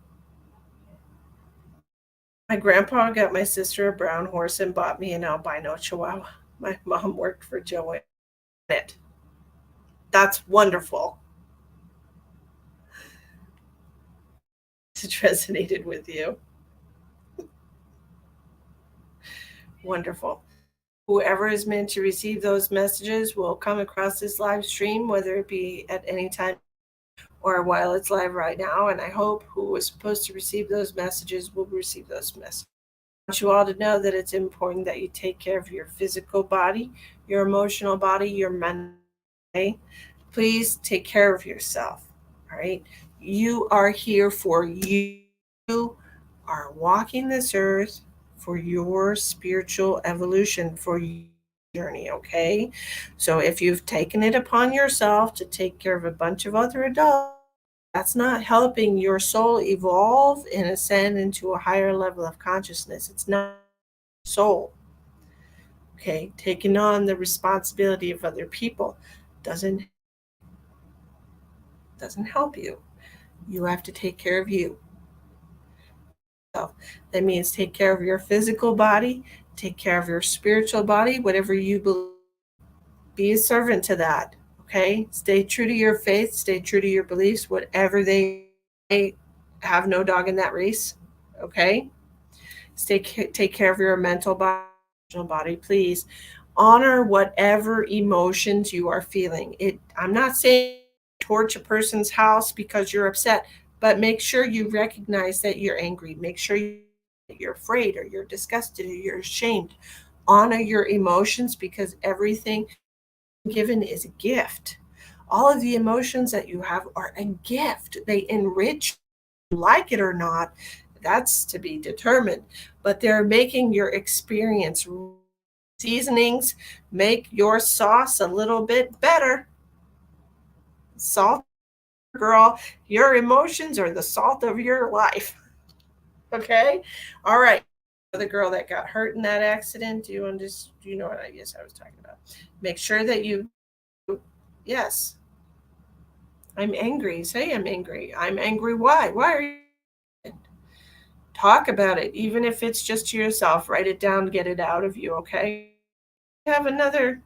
My grandpa got my sister a brown horse and bought me an albino chihuahua. My mom worked for Joanne. That's wonderful. It resonated with you. Wonderful. Whoever is meant to receive those messages will come across this live stream, whether it be at any time or while it's live right now. And I hope who was supposed to receive those messages will receive those messages. I want you all to know that it's important that you take care of your physical body, your emotional body, your mental body. Please take care of yourself. All right. You are here for you. You are walking this earth for your spiritual evolution, for your journey. Okay. So if you've taken it upon yourself to take care of a bunch of other adults, that's not helping your soul evolve and ascend into a higher level of consciousness. It's not soul. Okay. Taking on the responsibility of other people doesn't help you. You have to take care of you. That means take care of your physical body, take care of your spiritual body, whatever you believe. Be a servant to that. Okay? Stay true to your faith, stay true to your beliefs, whatever they have no dog in that race. Okay? Take care of your mental body, please. Honor whatever emotions you are feeling. I'm not saying torch a person's house because you're upset, but make sure you recognize that you're angry. Make sure you're afraid or you're disgusted or you're ashamed. Honor your emotions because everything given is a gift. All of the emotions that you have are a gift. They enrich, like it or not, that's to be determined, but they're making your experience. Seasonings make your sauce a little bit better. Salt, girl, your emotions are the salt of your life. Okay? All right. The girl that got hurt in that accident, do you know what I guess I was talking about? Make sure that you, yes, I'm angry. Say I'm angry. I'm angry. Why? Why are you? Talk about it, even if it's just to yourself. Write it down, get it out of you, okay? Have another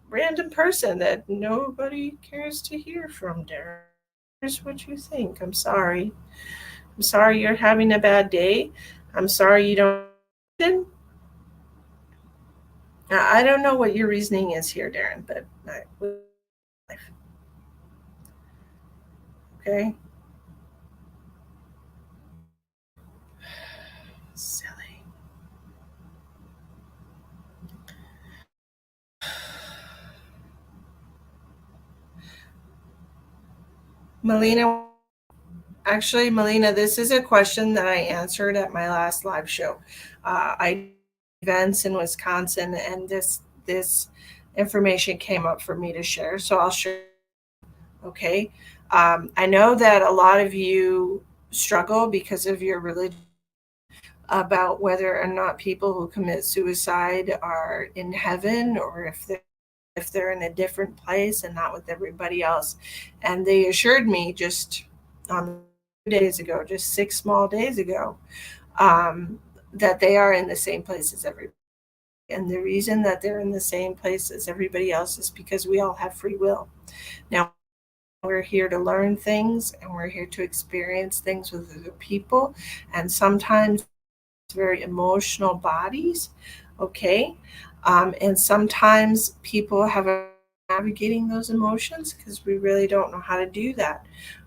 random person that nobody cares to hear from, Darren. Here's what you think. I'm sorry. I'm sorry you're having a bad day. I'm sorry you don't. I don't know what your reasoning is here, Darren, but okay. Silly. Melina, actually, Melina, this is a question that I answered at my last live show. I events in Wisconsin, and this information came up for me to share, so I'll share. Okay, I know that a lot of you struggle because of your religion about whether or not people who commit suicide are in heaven or if they're in a different place and not with everybody else. And they assured me just 2 days ago, just 6 small days ago, that they are in the same place as everybody. And the reason that they're in the same place as everybody else is because we all have free will. Now, we're here to learn things and we're here to experience things with other people. And sometimes very emotional bodies, okay? And sometimes people have a navigating those emotions because we really don't know how to do that,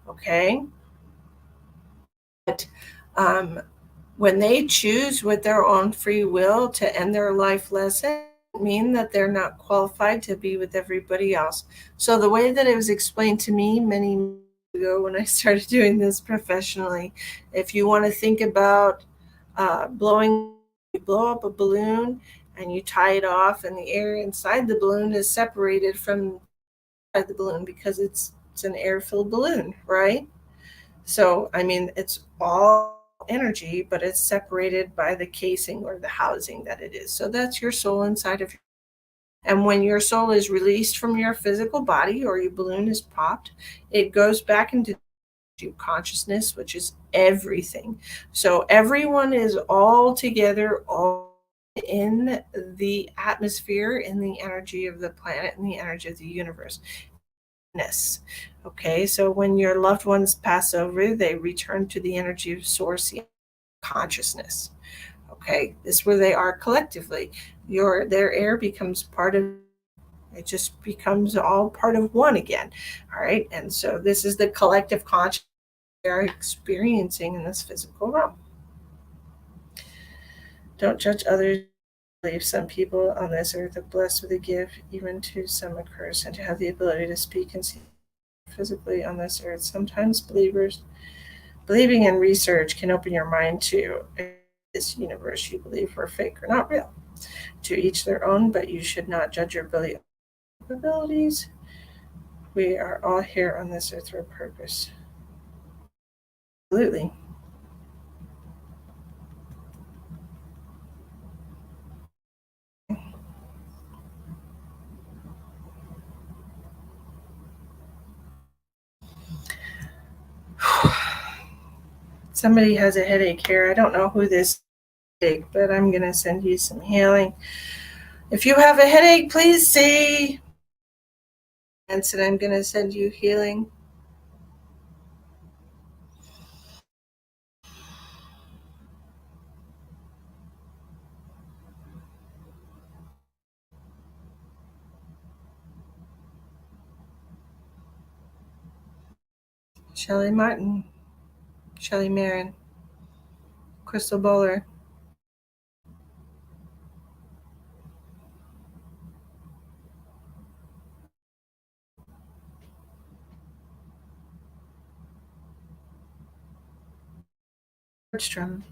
okay? But um, when they choose with their own free will to end their life lesson, mean that they're not qualified to be with everybody else. So the way that it was explained to me many years ago when I started doing this professionally, if you want to think about blowing, you blow up a balloon and you tie it off, and the air inside the balloon is separated from the balloon because it's an air-filled balloon, right? So I mean, it's all energy, but it's separated by the casing or the housing that it is. So that's your soul inside of you. And when your soul is released from your physical body or your balloon is popped, it goes back into consciousness, which is everything. So everyone is all together, all in the atmosphere, in the energy of the planet, in the energy of the universe. Okay, so when your loved ones pass over, they return to the energy of source consciousness. Okay, this is where they are collectively. Their air becomes part of it, just becomes all part of one again. All right, and so this is the collective consciousness we are experiencing in this physical realm. Don't judge others. Believe some people on this earth are blessed with a gift, even to some a curse, and to have the ability to speak and see physically on this earth. Sometimes believing in research can open your mind to this universe you believe are fake or not real. To each their own, but you should not judge your abilities. We are all here on this earth for a purpose. Absolutely. Somebody has a headache here. I don't know who this is, but I'm going to send you some healing. If you have a headache, please say, and said, I'm going to send you healing. Shelley Martin, Shelley Marin, Crystal Bowler, Nordstrom,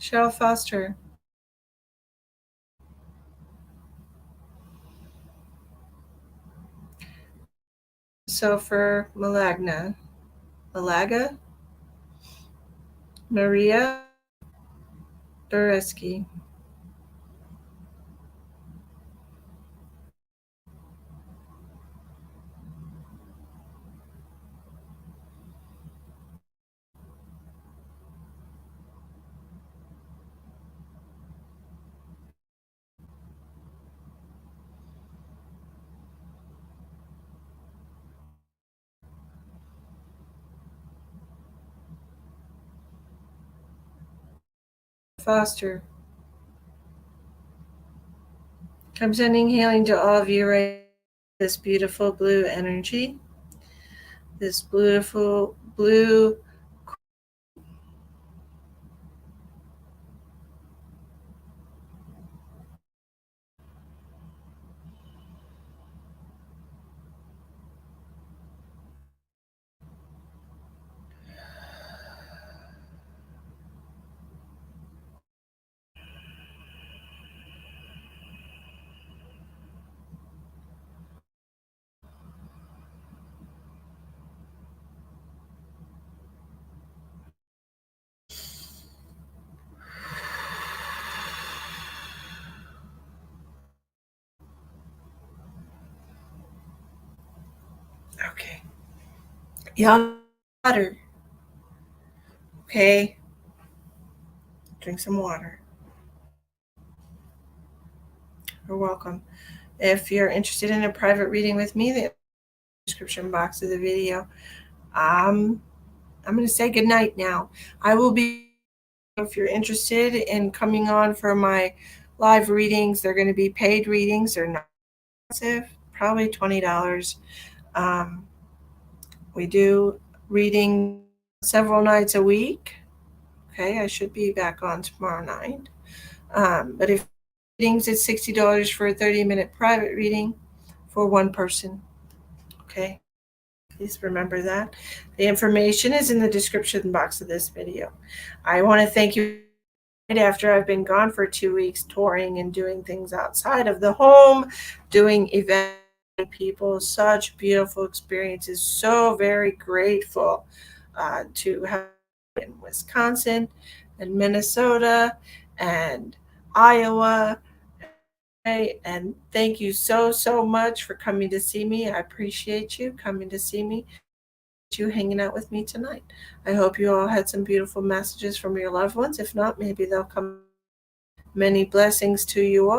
Cheryl Foster, Sofer Malaga, Maria Doreski, Foster. I'm sending healing to all of you right now. This beautiful blue energy, this beautiful blue. Y'all water, okay? Drink some water. You're welcome. If you're interested in a private reading with me, the description box of the video. I'm going to say goodnight now. I will be, if you're interested in coming on for my live readings, they're going to be paid readings. They're not expensive, probably $20. Um, we do reading several nights a week. Okay, I should be back on tomorrow night. But if readings, it's $60 for a 30-minute private reading for one person. Okay, please remember that. The information is in the description box of this video. I want to thank you. After I've been gone for 2 weeks touring and doing things outside of the home, doing events with people, such beautiful experiences. So very grateful to have in Wisconsin and Minnesota and Iowa. And thank you so much for coming to see me. I appreciate you coming to see me, you hanging out with me tonight. I hope you all had some beautiful messages from your loved ones. If not, maybe they'll come. Many blessings to you all.